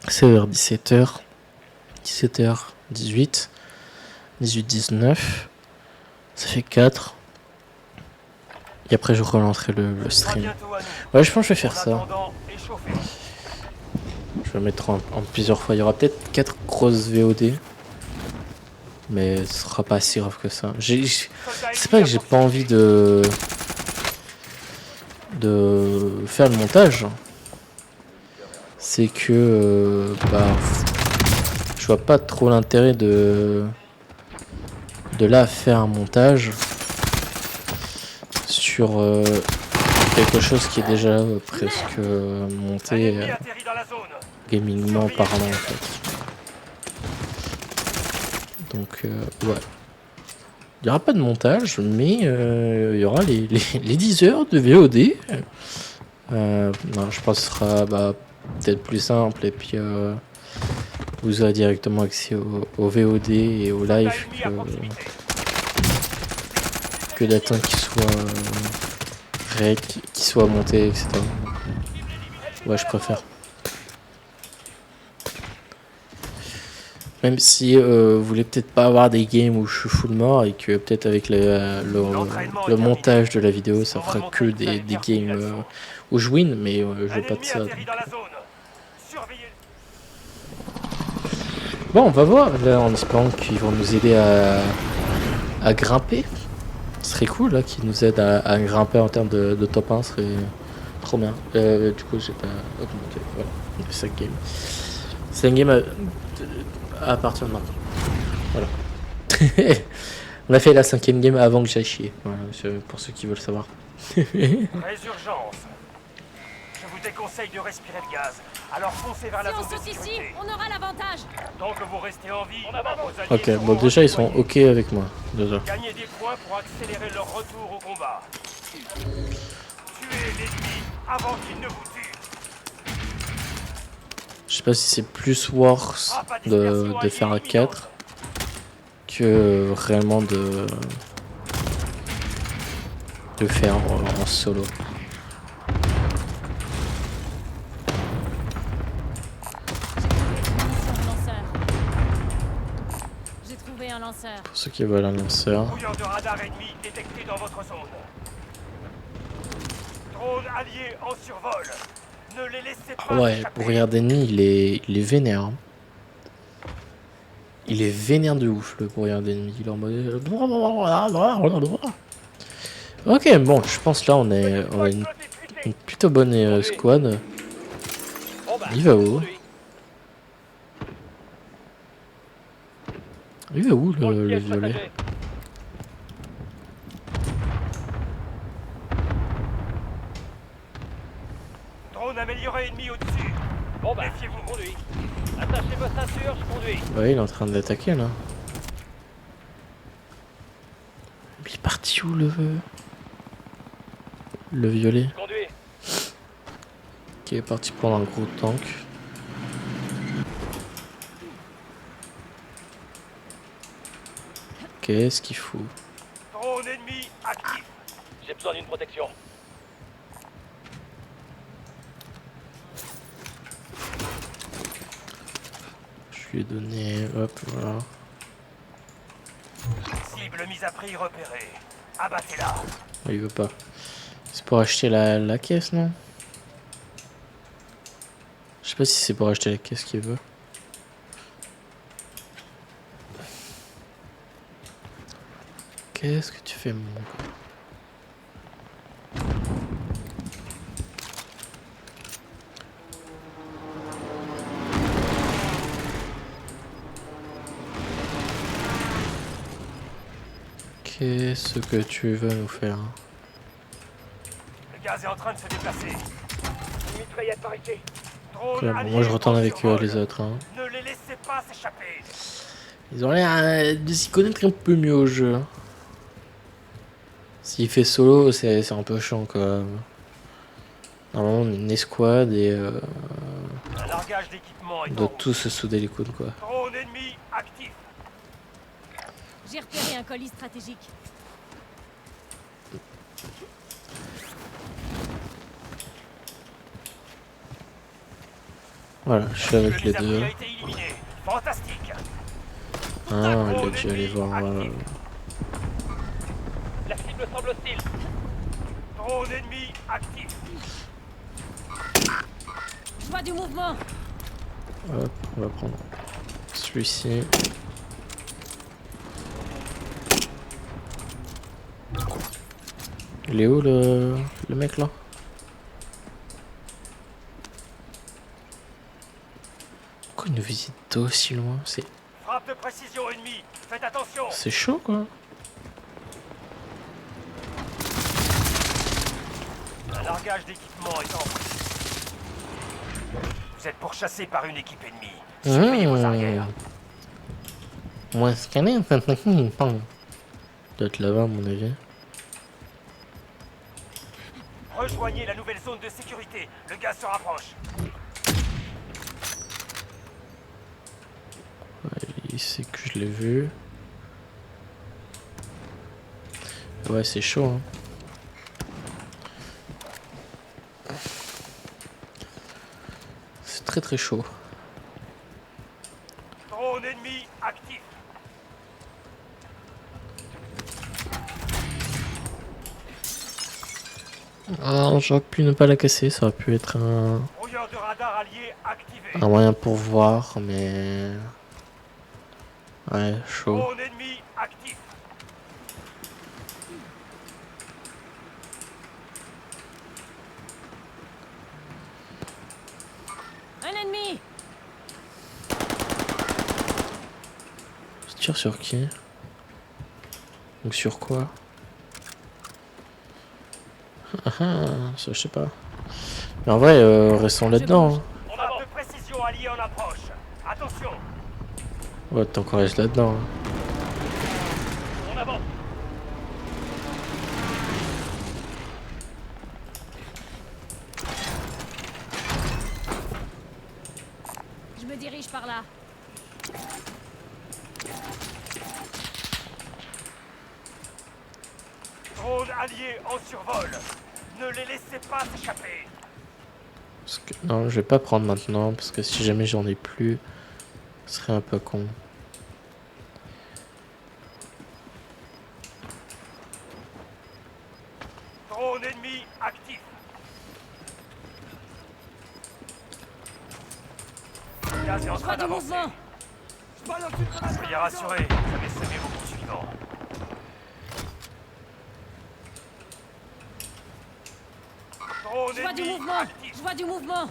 16h, 17h. 17h, 18. 18, 19. Ça fait 4. Et après, je relancerai le stream. Ouais, je pense que je vais faire ça. Je vais mettre en plusieurs fois. Il y aura peut-être 4 grosses VOD. Mais ce sera pas si grave que ça. C'est pas que j'ai pas envie de faire le montage. C'est que je vois pas trop l'intérêt de là faire un montage sur quelque chose qui est déjà presque monté gamingment parlant en fait. Donc ouais. Il n'y aura pas de montage, mais il y aura les 10 heures de VOD. Non, je pense que ce sera peut-être plus simple et puis vous aurez directement accès au VOD et au live que d'attendre qu'il soit monté, etc. Ouais, je préfère. Même si vous voulez peut-être pas avoir des games où je suis full mort et que peut-être avec le montage de la vidéo ça fera que des games où je win, mais je veux pas de ça. Donc. Bon, on va voir là en espérant qu'ils vont nous aider à grimper. Ce serait cool là qu'ils nous aident à grimper en termes de top 1, ce serait trop bien. Du coup, j'ai pas augmenté. Voilà, 5 games. 5 games à partir de maintenant. Voilà. On a fait la 5e game avant que j'aille chier. Voilà, pour ceux qui veulent savoir. Résurgence. Je vous déconseille de respirer le gaz. Alors foncez vers la zone de sécurité. Ici, on aura l'avantage. Tant que vous restez en vie, Ok, bon déjà ils sont ok avec moi. Déjà. Gagnez des points pour accélérer leur retour au combat. Tuez l'ennemi avant qu'il ne vous tue. Je sais pas si c'est plus worse de faire à 4 que réellement de faire en solo. J'ai trouvé un lanceur. lanceur. Pour ceux qui veulent un lanceur. Brouilleur de radar ennemi détecté dans votre zone. Drone allié en survol. Ne les laissez pas Ouais, échapper. brouillard d'ennemi, il est vénère. Hein. Il est vénère de ouf, le brouillard d'ennemi. Il est en mode... Ok, bon, je pense là, on a une plutôt bonne squad. Il va où? Il va où, le violet? Drone amélioré ennemi au-dessus. Bon bah, Méfiez-vous. je conduis. Attachez vos ceintures, je conduis. Ouais, il est en train de l'attaquer, là. Mais il est parti où, le violet? Je conduis. Qui est parti prendre un gros tank. Qu'est-ce qu'il fout? Drone ennemi actif. J'ai besoin d'une protection. Je lui ai donné... Hop, voilà. Cible mise à prix repérée. Abattez-la. Oh, il veut pas. C'est pour acheter la caisse, non? Je sais pas si c'est pour acheter la caisse qu'il veut. Qu'est-ce que tu fais, mon gars? Qu'est-ce que tu veux nous faire? Le gaz est en train de se déplacer. Une mitraillette par ici. Drone Ok, bon, allié moi je retourne en avec survol. les autres. Hein. Ne les laissez pas s'échapper. Ils ont l'air de s'y connaître un peu mieux au jeu. S'il fait solo, c'est un peu chiant quoi. Normalement on est une escouade et Un largage d'équipement est on en doit route. tous se souder les coudes quoi. Drone ennemi actif. J'ai repéré un colis stratégique. Voilà, je suis avec Le les mise à deux. prix a été éliminé. Fantastique. Ah, il a dû aller voir. La cible semble hostile. Drone ennemi actif. Je vois du mouvement. Hop, on va prendre celui-ci. Il est où le mec là? Pourquoi il nous visite d'aussi loin? Frappe de précision ennemie. Faites attention. C'est chaud quoi. Un largage d'équipement est en route. Vous êtes pourchassé par une équipe ennemie. Surveillez vos arrières. Moins scanner, doit être là-bas à mon avis. Rejoignez la nouvelle zone de sécurité. Le gaz se rapproche. Il sait que je l'ai vu. Ouais, c'est chaud. Hein. C'est très très chaud. Drone ennemi actif. Ah, j'aurais pu ne pas la casser, ça aurait pu être Brouilleur de radar allié activé. un moyen pour voir, mais... Ouais, chaud. Drone ennemi actif. Un ennemi. Je tire sur qui? Ou sur quoi? Ah ah, ça je sais pas. Mais en vrai, restons là-dedans. Hein. On Frappe avance. de précision alliée en approche. Attention. Ouais, t'es encore resté là-dedans. Hein. On avance. Je me dirige par là. Drone allié en survol. Ne les laissez pas s'échapper. Parce que... Non, je vais pas prendre maintenant, parce que si jamais j'en ai plus, ce serait un peu con. Drone ennemi actif. Gaz est en Je train vois du d'avancer. mouvement. Soyez rassurés, vous avez semé vos poursuivants. Drone Je vois du ennemi mouvement. actif. Je vois du mouvement.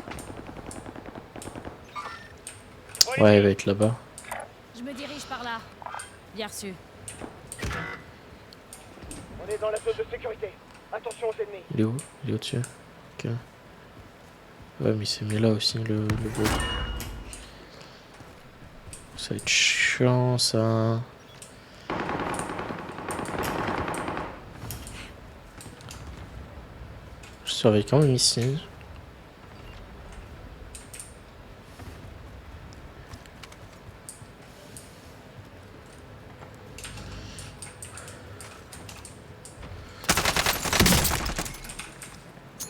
Ouais, il va être là-bas. Je me dirige par là. Bien reçu. On est dans la zone de sécurité. Attention aux ennemis. Il est où? Il est au-dessus. Ok. Ouais, mais il s'est mis là aussi, le gros. Ça va être chiant, ça. Je surveille quand même ici.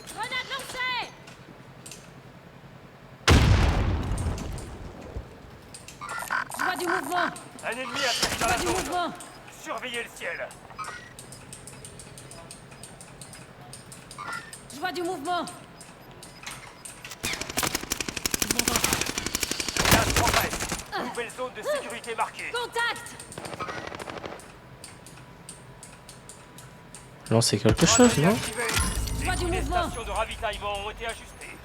Grenade lancée. Je vois du mouvement. Un ennemi atterri Je dans vois la du zone. mouvement. Surveillez le ciel. Je vois du mouvement. Gaz progresse. Nouvelle zone de sécurité marquée. Contact. Non, c'est quelque chose, non? Activé. Je vois du Les mouvement. stations de ravitaillement ont été ajustées.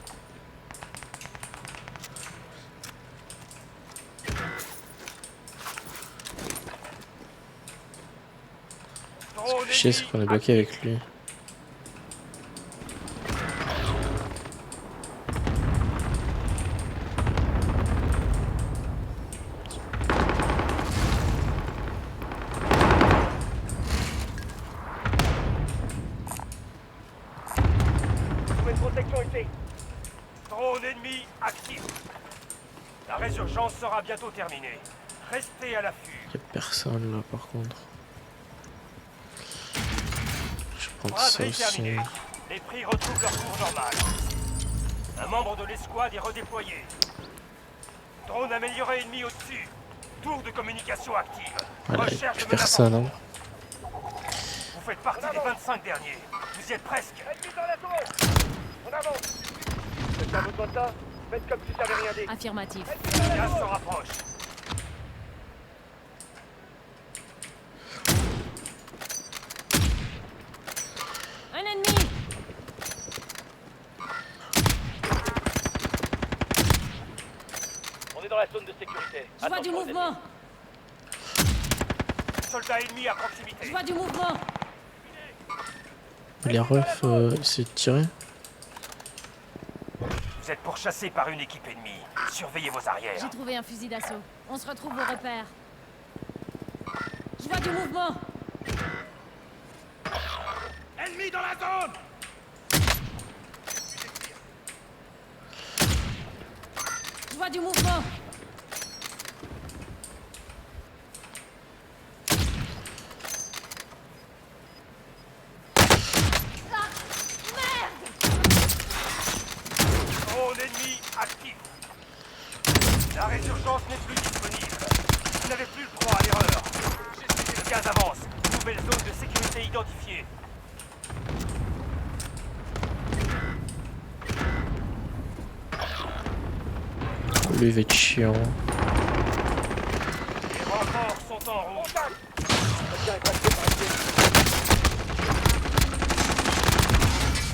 Drone Je sais, c'est ennemi qu'on est bloqué avec lui. Trouver une protection ici. Drone ennemi actif. La résurgence sera bientôt terminée. Restez à l'affût. Y'a personne là par contre. Je vais prendre ça Braderie aussi. terminée. Les prix retrouvent leur cours normal. Un membre de l'escouade est redéployé. Drone amélioré ennemi au-dessus. Tour de communication active. Voilà, y'a Recherche plus de personne. Hein. Vous faites partie des 25 derniers. Vous y êtes presque. Ennemi dans la zone. En avant. Quelqu'un a besoin de ça? Faites comme si j'avais rien dit. Affirmatif. Le gaz se rapproche. Un ennemi. On est dans la zone de sécurité. Je vois du Attention aux mouvement. Soldat ennemi à Je proximité. vois du mouvement. Les refs, essayer de tirer. Vous êtes pourchassé par une équipe ennemie. Surveillez vos arrières. J'ai trouvé un fusil d'assaut. On se retrouve au repère. Je vois du mouvement. Ennemi dans la zone. Je vois du mouvement. Ah, merde. Drone ennemi actif. La résurgence n'est plus disponible. Vous n'avez plus le droit à l'erreur. Le gaz avance. Nouvelle zone de sécurité identifiée. Lui il va être chiant. Les renforts sont en route. Quelqu'un est passé par ici.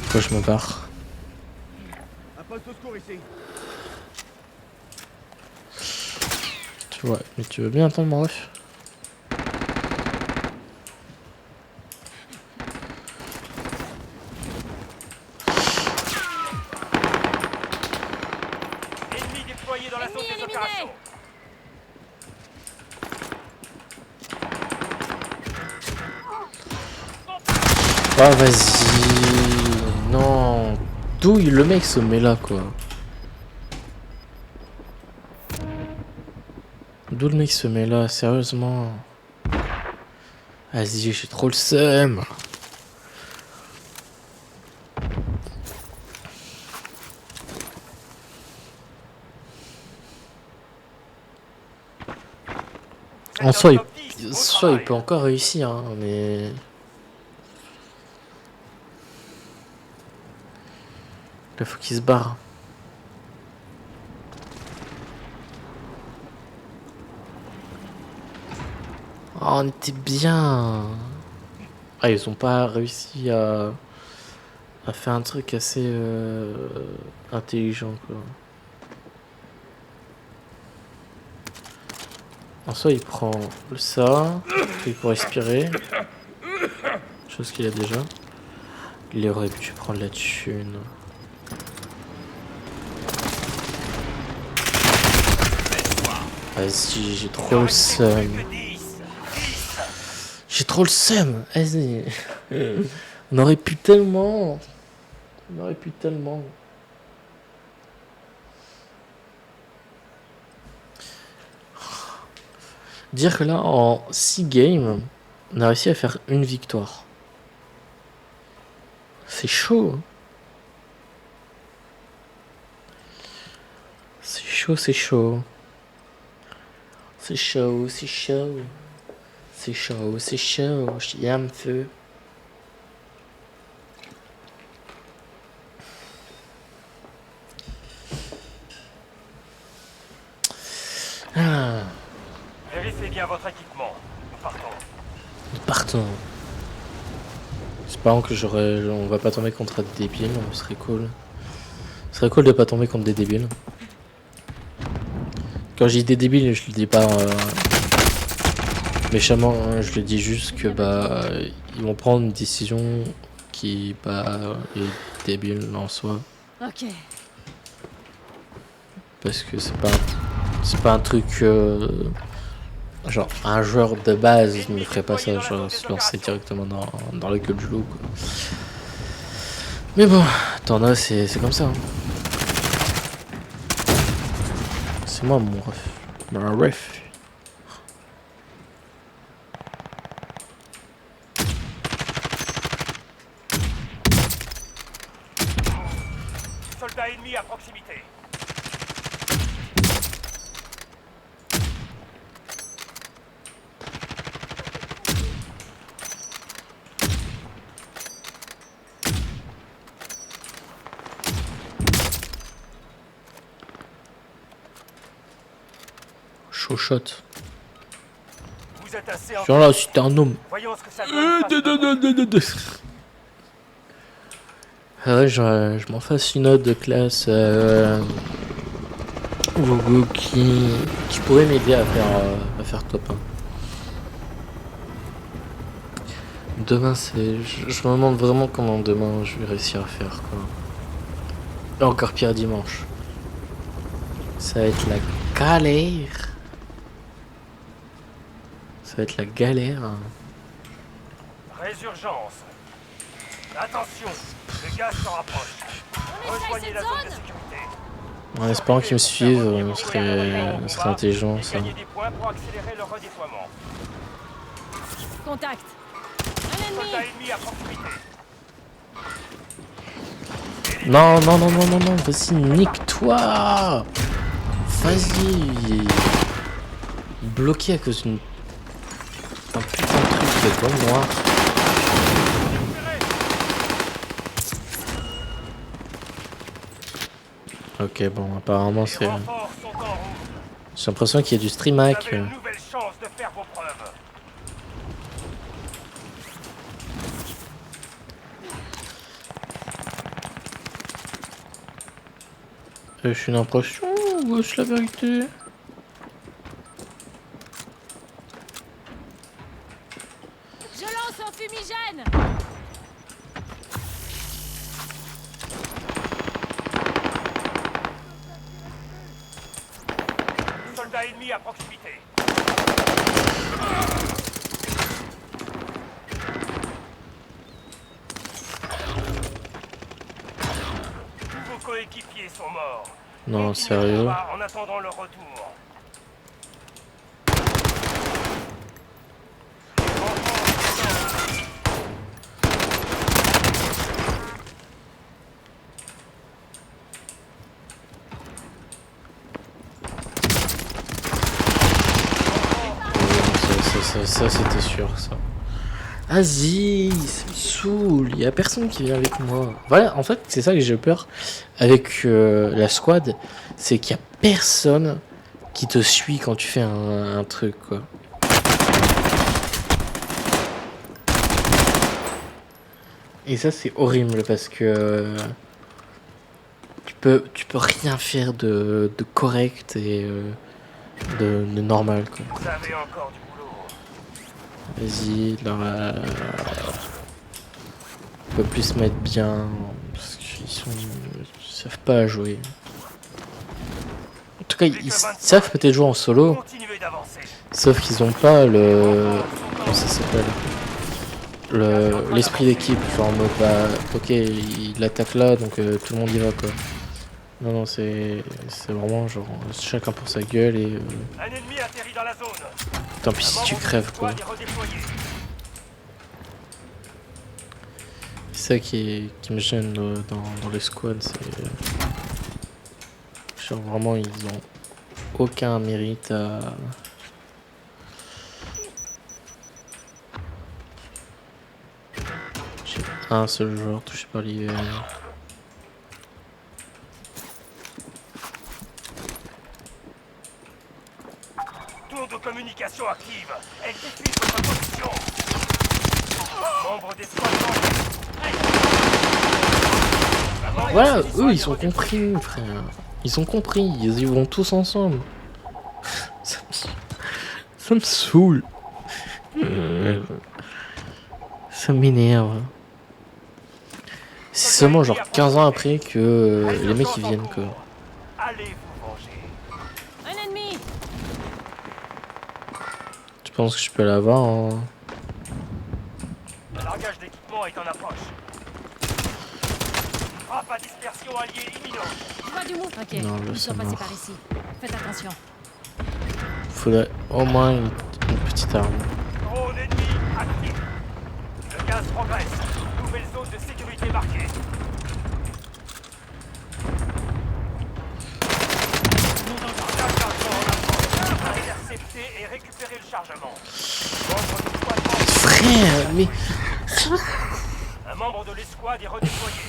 Pourquoi je me barre? Un poste au secours ici. Tu vois, mais tu veux bien attendre mon ref? Ennemi déployé dans la zone Ennemi des éliminé. opérations. Ah vas-y. Non. D'où le mec se met là quoi? D'où le mec se met là, sérieusement? Vas-y, j'ai trop le seum. En soi, il peut encore réussir, hein, mais... Là, faut qu'il se barre. Oh, on était bien. Ah, ils ont pas réussi à faire un truc assez intelligent, quoi. En soi, il prend ça, il pour respirer. Chose qu'il a déjà. Il aurait pu prendre la thune. Vas-y, j'ai trop le seum. J'ai trop le seum. Vas-y. On aurait pu tellement. On aurait pu tellement. Dire que là, en 6 games, on a réussi à faire une victoire. C'est chaud. Hein. C'est chaud, c'est chaud. C'est chaud, c'est chaud. C'est chaud, c'est chaud. J'y un feu. Ah. Vérifiez bien votre équipement. Nous partons. Partons. J'espère que on va pas tomber contre des débiles, ce serait cool. Ce serait cool de pas tomber contre des débiles. Quand je dis des débiles, je le dis pas méchamment, hein, je le dis juste que bah ils vont prendre une décision qui est débile en soi. Ok. Parce que c'est pas un truc genre un joueur de base ne ferait pas ça, genre se lancer directement dans la gueule du loup, quoi. Mais bon, t'en as, c'est comme ça. Hein. C'est moi mon ref. Mon ref. Soldats ennemis à proximité. Chochotte. Vous êtes assez Genre là, si t'es un homme. Voyons ce que ça donne. Ah ouais, je m'en fasse une autre de classe qui pourrait m'aider à faire top 1. Demain, je me demande vraiment comment demain je vais réussir à faire, quoi. Et encore pire dimanche. Ça va être la galère. Ça va être la galère. Résurgence. Attention, le gaz se rapproche. On essaye Rejoignez cette la zone de zone. sécurité. En espérant qu'ils me suivent, ce serait intelligent, ça. Gagnez des points pour accélérer le redéploiement. Contact. Un Soldats ennemi. ennemis à proximité. Non, non, non, non, non, non, vas-y, nique-toi. Vas-y. Bloqué à cause d'un putain de truc qui est dans le noir. Ok, bon, apparemment c'est... Les renforts sont en route. J'ai l'impression qu'il y a du stream Vous hack. avez une nouvelle chance de faire vos preuves. Je suis une impression ou est-ce la vérité? Je lance un fumigène. Soldats ennemis à proximité. Tous vos coéquipiers sont morts. Non, Continuez le sérieux? combat en attendant leur retour. Ça c'était sûr, ça. Vas-y, ça me saoule, il y a personne qui vient avec moi. Voilà, en fait, c'est ça que j'ai peur avec la squad, c'est qu'il y a personne qui te suit quand tu fais un truc, quoi. Et ça, c'est horrible parce que tu peux rien faire de correct et de normal, quoi. Vous avez encore du boulot. Vas-y, là. On peut plus se mettre bien. Parce ils savent pas jouer. En tout cas, ils savent peut-être jouer en solo. Continuez d'avancer. Sauf qu'ils ont pas le. Comment ça s'appelle? L'esprit d'équipe. Genre en mode, bah, ok, il attaque là, donc tout le monde y va, quoi. Non, non, c'est vraiment genre chacun pour sa gueule et. Un ennemi atterrit dans la zone. Tant pis si tu crèves, quoi. C'est ça qui me gêne dans les squads, c'est. Genre vraiment, ils ont aucun mérite à. J'ai un seul joueur touché par l'hiver. Tour de communication active. Elle défile votre position. Membre des squads. Voilà, eux ils ont compris, frère. Ils ont compris, ils y vont tous ensemble. Ça me saoule. Ça m'énerve. C'est seulement genre 15 ans après que les mecs ils viennent, quoi. Allez vous venger. Un ennemi! Tu penses que je peux l'avoir hein? Le largage d'équipement est en approche. Frappe à dispersion alliée imminente. Je vois du mou. Ok, Non, là, ils ça sont passés marche. par ici. Faites attention. Faudrait au moins une petite arme. Drone ennemi actif. Le gaz progresse. Nouvelle zone de sécurité marquée. Largage d'argent en approche. Intercepter et récupérer le chargement. Membre du squad membre. Frère, mais Un membre de l'escouade est redéployé.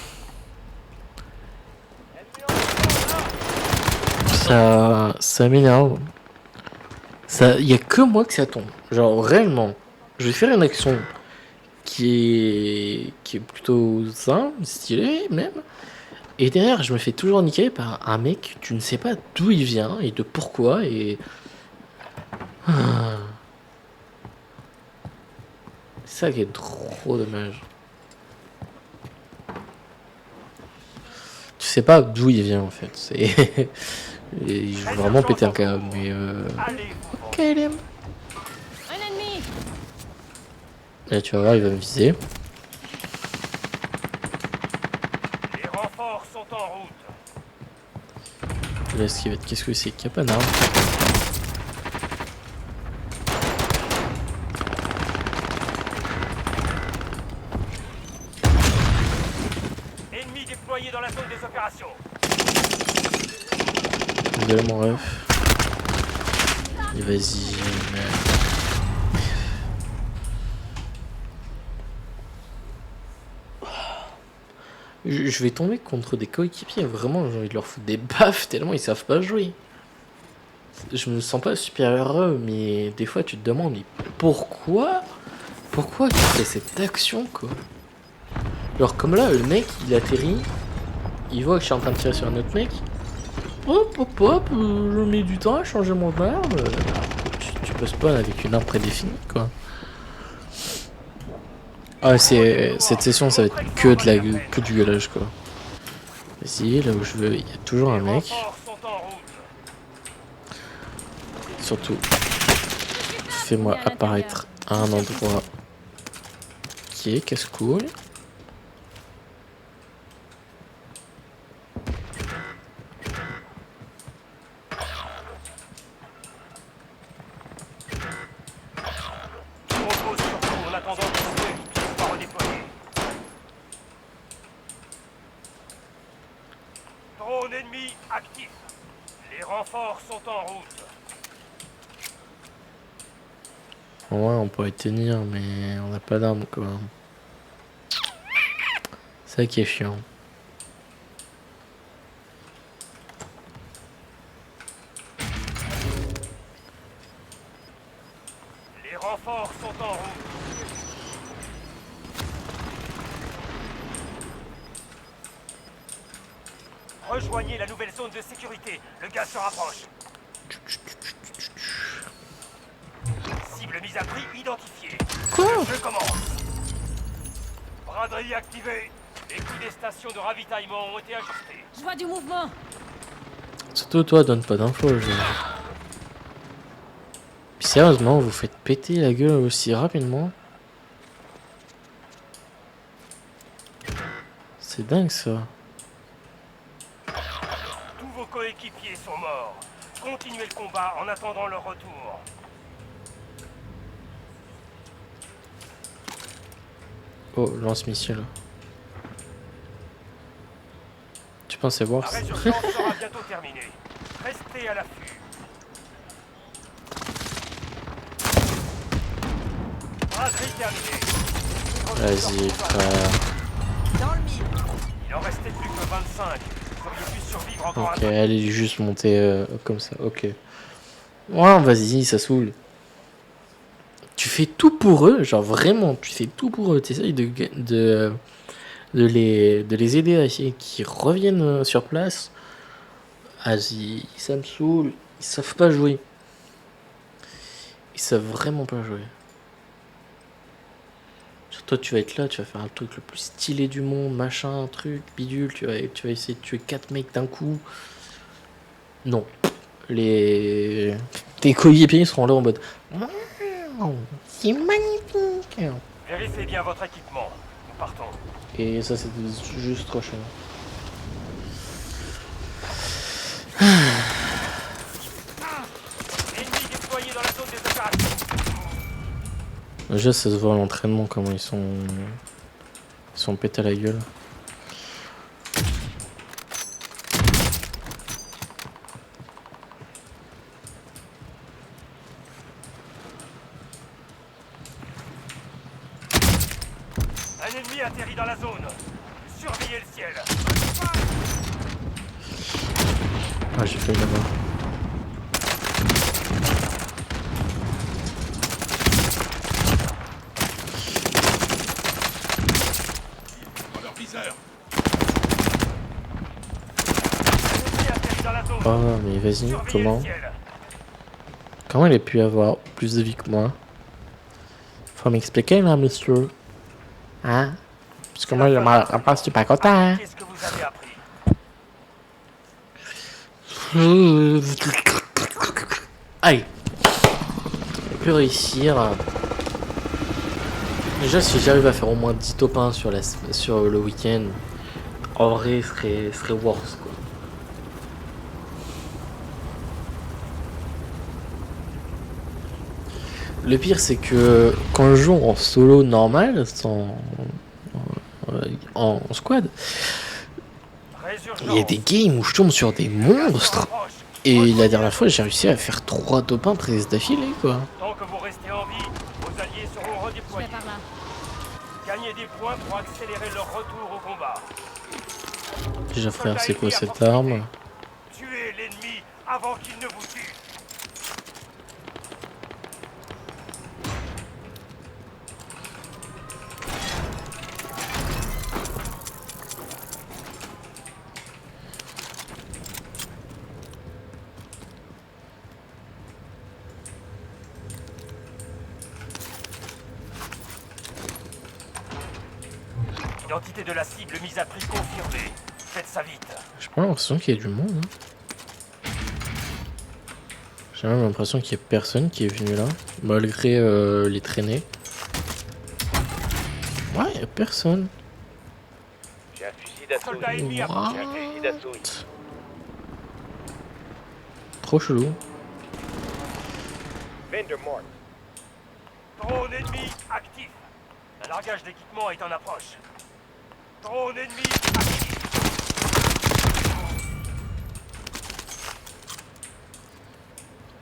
ça m'énerve. Ça, y a que moi que ça tombe. Genre réellement, je vais faire une action qui est plutôt simple, stylée même. Et derrière, je me fais toujours niquer par un mec, tu ne sais pas d'où il vient et de pourquoi et. Ah. C'est ça qui est trop dommage. Tu sais pas d'où il vient en fait. C'est. Et je vais vraiment péter un câble, mais Allez vous ok, venger. Liam. Un ennemi! Là, tu vas voir, il va me viser. Les renforts sont en route. Là, ce qui va être. Qu'est-ce que c'est? Qu'il n'y a pas d'arme. Ennemi déployé dans la zone des opérations. Désolé, mon ref. Et vas-y, merde. Je vais tomber contre des coéquipiers, vraiment, j'ai envie de leur foutre des baffes tellement ils savent pas jouer. Je me sens pas supérieur à eux, mais des fois tu te demandes, mais pourquoi tu fais cette action, quoi? Alors comme là, le mec, il atterrit, il voit que je suis en train de tirer sur un autre mec. Hop, je mets du temps à changer mon arme. Tu peux spawn avec une arme prédéfinie, quoi. Ah, cette session, ça va être que du gueulage, quoi. Vas-y, là où je veux, il y a toujours un Les mec. renforts sont en route. Surtout, fais-moi apparaître à un endroit qui est casse-couille. On repose surtout en attendant que vos coéquipiers soient redéployés. Drone ennemi actif. Les renforts sont en route. Ouais, on pourrait tenir, mais on n'a pas d'armes, quoi. C'est ça qui est chiant. Les renforts sont en route. Rejoignez la nouvelle zone de sécurité. Le gaz se rapproche. Cible mise à prix identifiée. Quoi? Le jeu commence. Braderie activée. Les prix des stations de ravitaillement ont été ajustés. Je vois du mouvement. Surtout toi, donne pas d'infos. Puis sérieusement, vous faites péter la gueule aussi rapidement. C'est dingue ça. Tous vos coéquipiers sont morts. Continuez le combat en attendant leur retour. Oh, lance-missile. Tu pensais voir La ça? résurgence sera bientôt terminée. Restez à l'affût. Braderie terminée. Vas-y, frère. Il en restait plus que 25. Vous auriez pu survivre encore Ok, un peu. elle est juste montée comme ça. Ok. Ouais, vas-y, ça saoule. Tu fais tout pour eux, genre vraiment, tu fais tout pour eux. Tu essayes de les aider à essayer qu'ils reviennent sur place. Vas-y, ça me saoule. Ils savent pas jouer. Ils savent vraiment pas jouer. Sur toi, tu vas être là, tu vas faire un truc le plus stylé du monde, machin, truc, bidule. Tu vas essayer de tuer 4 mecs d'un coup. Non. Tes coéquipiers seront là en mode. Wow, c'est magnifique. Vérifiez bien votre équipement. Nous partons. Et ça, c'est juste trop cher. Ennemi déployé dans la zone des opérations. Déjà, ça se voit à l'entraînement comment ils sont pétés à la gueule. Un ennemi atterrit dans la zone. Surveillez le ciel. Ah, j'ai failli l'avoir. Ennemi atterrit dans la zone. Oh, mais vas-y, Surveillez comment? le ciel. Comment il a pu avoir plus de vie que moi? Faut m'expliquer là, monsieur. Hein? Parce que moi, je m'en suis pas content. Hein? Qu'est-ce que vous avez appris? Allez. J'ai pu réussir. Déjà, si j'arrive à faire au moins 10 top 1 sur le week-end, en vrai, serait worse, quoi. Le pire, c'est que quand je joue en solo normal, en squad, il y a des games où je tombe sur des monstres. Et la dernière fois, j'ai réussi à faire 3 top 1 presque d'affilée, quoi. Tant que vous restez en vie, vos alliés seront Je vais redéployés. par là. Gagnez des points pour accélérer leur retour au combat. Déjà, frère, c'est quoi cette arme? Tuez l'ennemi avant qu'il ne vous tue. Identité de la cible mise à prix confirmée. Faites ça vite. J'ai pas l'impression qu'il y ait du monde. Hein. J'ai même l'impression qu'il y a personne qui est venu là, malgré les traînées. Ouais, y a personne. J'ai un fusil d'assaut. Soldat ennemi What? approche. J'ai un fusil d'assaut ici. Trop chelou. Vendor mark. Drone ennemi actif. Un largage d'équipement est en approche. Drone ennemi actif.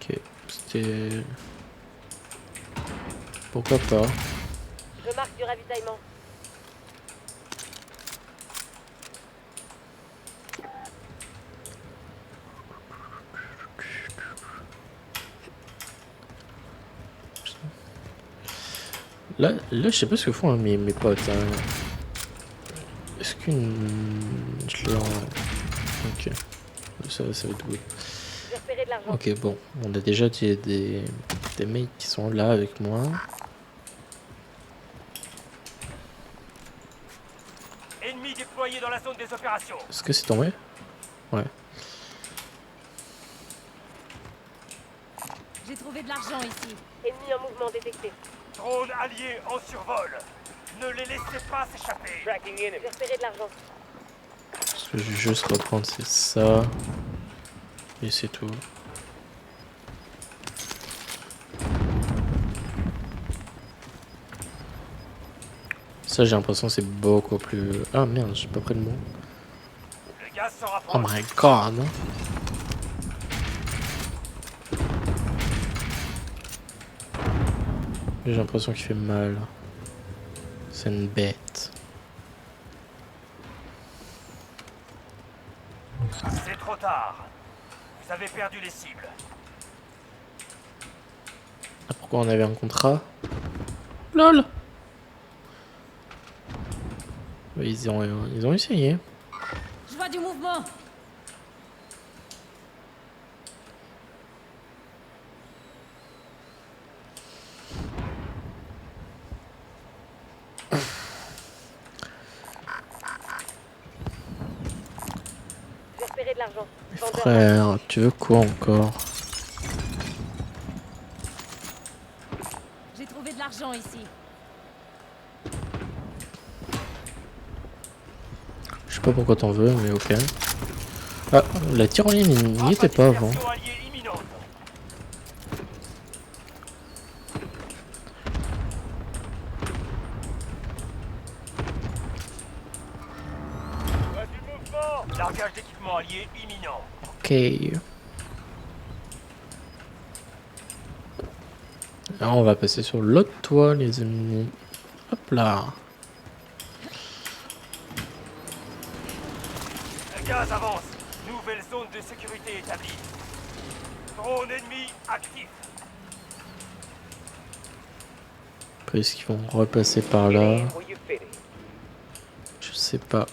Ok, c'était... Pourquoi pas? Je marque du ravitaillement. Là, je sais pas ce que font hein, mes potes. Hein. Est-ce qu'une... Je l'ai en... Ok. Ça va être good. J'ai repéré de l'argent. Ok, bon. On a déjà des mecs qui sont là avec moi. Ennemi déployé dans la zone des opérations. Est-ce que c'est tombé? Ouais. J'ai trouvé de l'argent ici. Ennemi en mouvement détecté. Drone allié en survol. Ne les laissez pas s'échapper. Tracking enemy. J'ai repéré de l'argent. Ce que je vais juste reprendre, c'est ça. Et c'est tout. Ça, j'ai l'impression que c'est beaucoup plus... Ah merde, j'ai pas pris le mot. Le gaz se Oh rapproche. my god. J'ai l'impression qu'il fait mal. C'est une bête. C'est trop tard. Vous avez perdu les cibles. Ah, pourquoi on avait un contrat? LOL. Ils ont essayé. Je vois du mouvement. J'ai repéré de l'argent. Vendeur. Frère, tu veux quoi encore? J'ai trouvé de l'argent ici. Je sais pas pourquoi t'en veux, mais ok. Ah, la tyrolienne n'y était pas avant. Dispersion alliée imminente. Pas du mouvement. Largage d'équipement allié imminent. Ok. Là, on va passer sur l'autre toit, les amis. Hop là. Le gaz avance. Nouvelle zone de sécurité établie. Drone ennemi actif. Après, est-ce qu'ils vont repasser par là? Where you fitting? Je sais pas.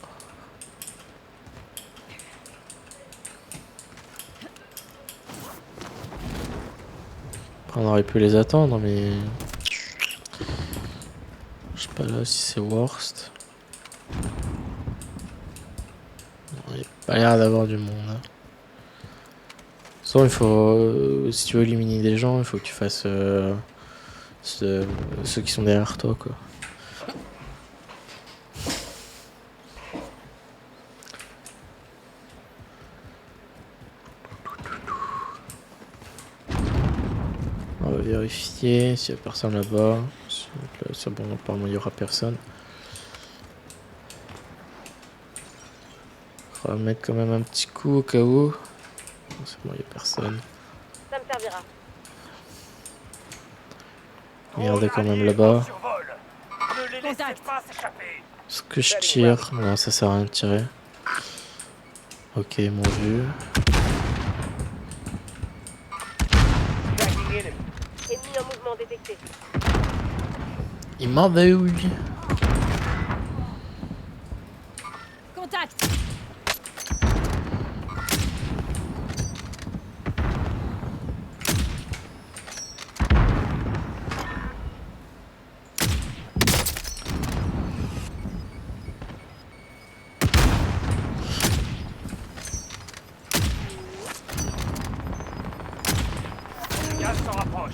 Après, on aurait pu les attendre, mais... Je sais pas là si c'est worst. Il n'y a pas l'air d'avoir du monde. Hein. Sinon, il faut... si tu veux éliminer des gens, il faut que tu fasses... ceux qui sont derrière toi, quoi. On va vérifier s'il y a personne là-bas. C'est bon, apparemment il n'y aura personne. On va mettre quand même un petit coup au cas où. C'est bon, il n'y a personne. Ça me servira. Regardez quand même Drone allié là-bas. en survol. Ne les laissez Contact. pas s'échapper. Est-ce que je tire? Non, ça sert à rien de tirer. Ok, ils m'ont vu. Tracking enemy. Ennemi en mouvement détecté. Ils m'ont vu. Contact. Le gaz s'en rapproche.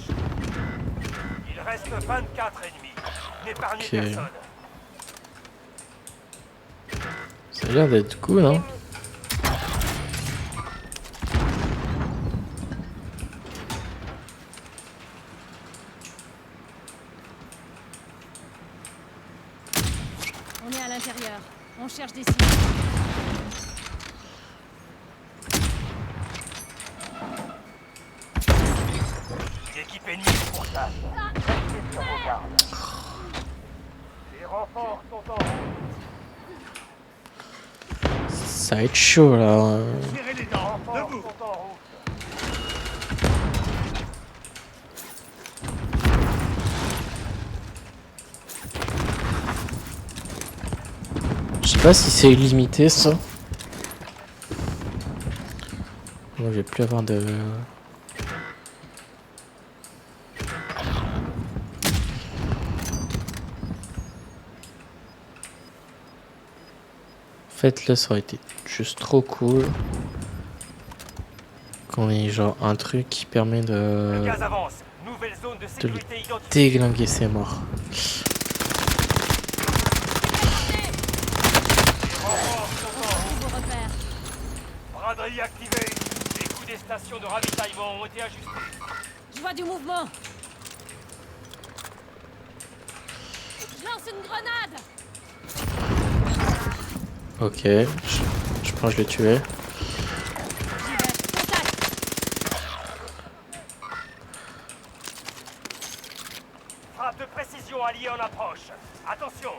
Il reste 24 ennemis. N'épargnez Ok. personne. Ça a l'air d'être cool, hein. On est à l'intérieur. On cherche des cibles. Équipez ennemi pour ça. Restez sur vos gardes. Les renforts sont en route. Ça va être chaud là. Tirez les dents. Les renforts sont en route. Je sais pas si c'est illimité ça. Moi je vais plus avoir de... En fait là ça aurait été juste trop cool. Qu'on ait genre un truc qui permet Le de... gaz avance. Nouvelle zone de sécurité identifiée. déglinguer ses morts. Les renforts sont en route. Vos repères. Braderie activée. Les coûts des stations de ravitaillement ont été ajustés. Je vois du mouvement. Je lance une grenade. Ok, je pense que je l'ai tué. J'y vais. Contact. Frappe de précision alliée en approche. Attention.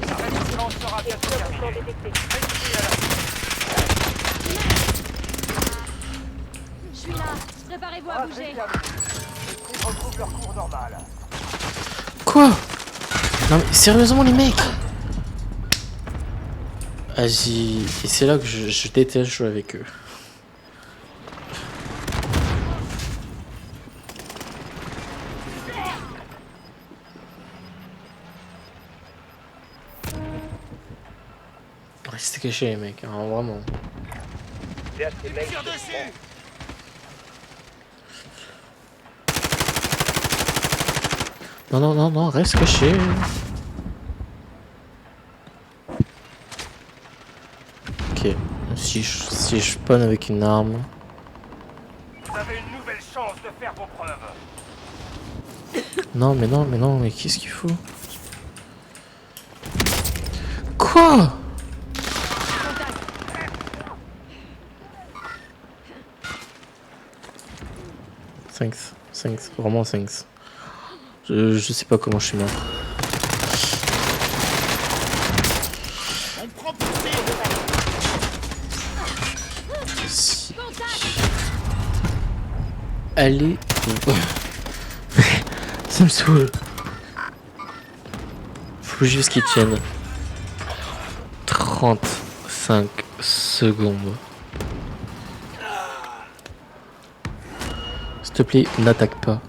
La résistance sera bientôt Ennemi en mouvement terminée. détecté. Restez à la... Je suis là. Préparez-vous à bouger. Les prix retrouvent leur cours normal. Quoi? Non mais sérieusement les mecs. Vas-y. Et c'est là que je déteste jouer avec eux. Restez cachés les mecs, hein, vraiment. C'est assez mec. Tire dessus. Non, non, non, non, reste caché. Ok, si je spawn avec une arme. Vous avez une nouvelle chance de faire vos preuves. Non, mais non, mais non, mais qu'est-ce qu'il faut? Quoi? Contact. Thanks, vraiment thanks. Je sais pas comment je suis mort. Si. Allez. Ça me saoule. Faut juste qu'ils tiennent 35 secondes. S'il te plaît, n'attaque pas.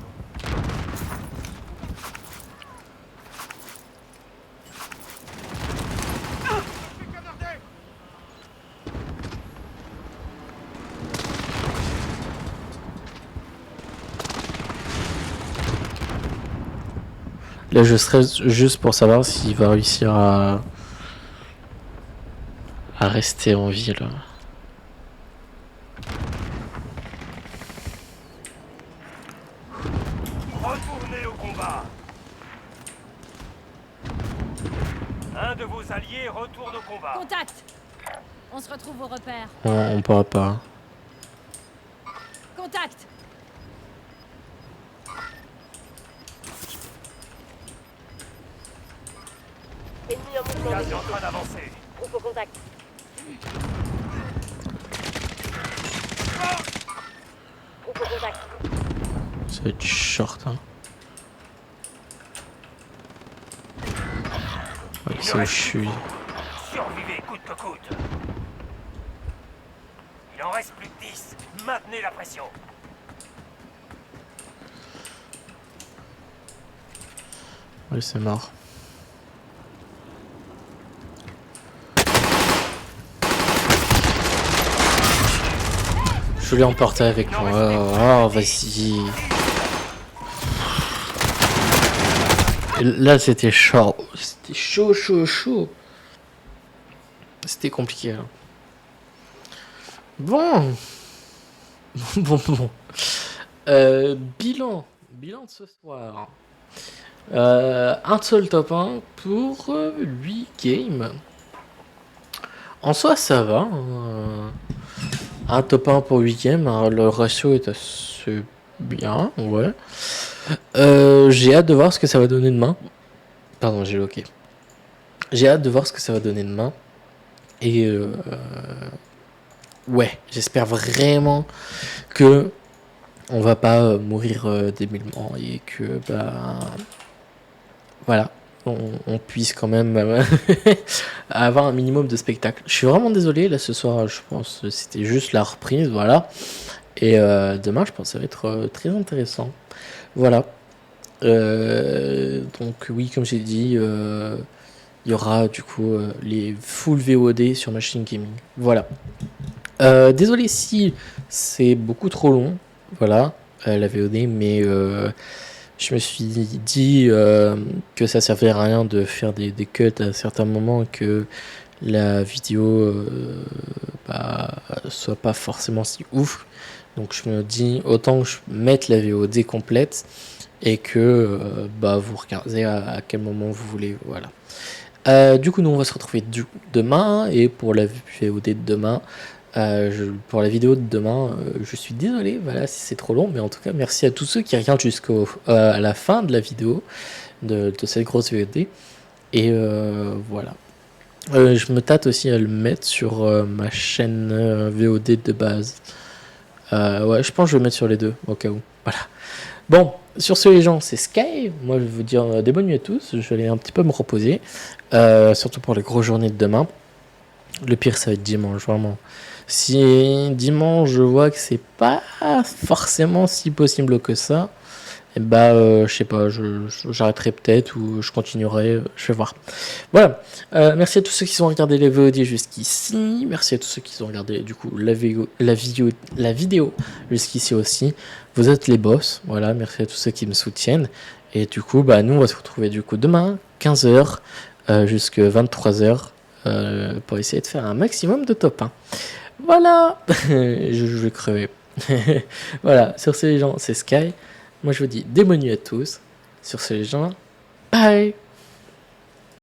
Là, je stresse juste pour savoir s'il va réussir à rester en vie là. Retournez au combat. Un de vos alliés retourne au combat. Contact. On se retrouve aux repères. On pourra pas. Contact. Ennemi en mouvement Gaz est en détecté. train d'avancer. Groupe au contact. Groupe au contact. Ça va être short, hein. Ouais, c'est où je suis. Survivez coûte que coûte. Il en reste plus que 10. Maintenez la pression. Ouais, c'est mort. Je voulais emporter avec moi. Oh, vas-y. Là, c'était chaud. C'était chaud. C'était compliqué. Hein. Bon. Bon. Bilan de ce soir. Un seul top 1 pour 8 games. En soi, ça va. Un top 1 pour 8ème, hein, le ratio est assez bien, ouais. J'ai hâte de voir ce que ça va donner demain. Pardon, j'ai loqué. J'ai hâte de voir ce que ça va donner demain. Et ouais, j'espère vraiment que on va pas mourir débilement et que voilà, on puisse quand même avoir un minimum de spectacle. Je suis vraiment désolé, là ce soir, je pense que c'était juste la reprise, voilà. Et demain, je pense que ça va être très intéressant. Voilà. Donc oui, comme j'ai dit, il y aura du coup les full VOD sur Machine Gaming. Voilà. Désolé si c'est beaucoup trop long, voilà, la VOD, mais je me suis dit que ça servait à rien de faire des cuts à certains moments et que la vidéo soit pas forcément si ouf. Donc je me dis autant que je mette la VOD complète et que vous regardez à quel moment vous voulez, voilà. Du coup nous on va se retrouver demain, et pour la VOD de demain, pour la vidéo de demain, je suis désolé, voilà, si c'est trop long, mais en tout cas merci à tous ceux qui regardent à la fin de la vidéo de cette grosse VOD. Et voilà. Je me tâte aussi à le mettre sur ma chaîne VOD de base. Ouais, je pense que je vais le mettre sur les deux, au cas où. Voilà. Bon, sur ce les gens, c'est Sky. Moi je vais vous dire des bonnes nuits à tous. Je vais aller un petit peu me reposer. Surtout pour les grosses journées de demain. Le pire ça va être dimanche, vraiment. Si dimanche je vois que c'est pas forcément si possible que ça, et je sais pas, j'arrêterai peut-être ou je continuerai, je vais voir. Voilà. Merci à tous ceux qui ont regardé les VOD jusqu'ici. Merci à tous ceux qui ont regardé du coup la vidéo jusqu'ici aussi. Vous êtes les boss. Voilà. Merci à tous ceux qui me soutiennent. Et du coup, nous on va se retrouver du coup demain 15h jusqu'à 23h pour essayer de faire un maximum de top 1. Voilà. je vais crever. Voilà. Sur ces gens, c'est Sky. Moi je vous dis des bonnes nuits à tous. Sur ce les gens, bye.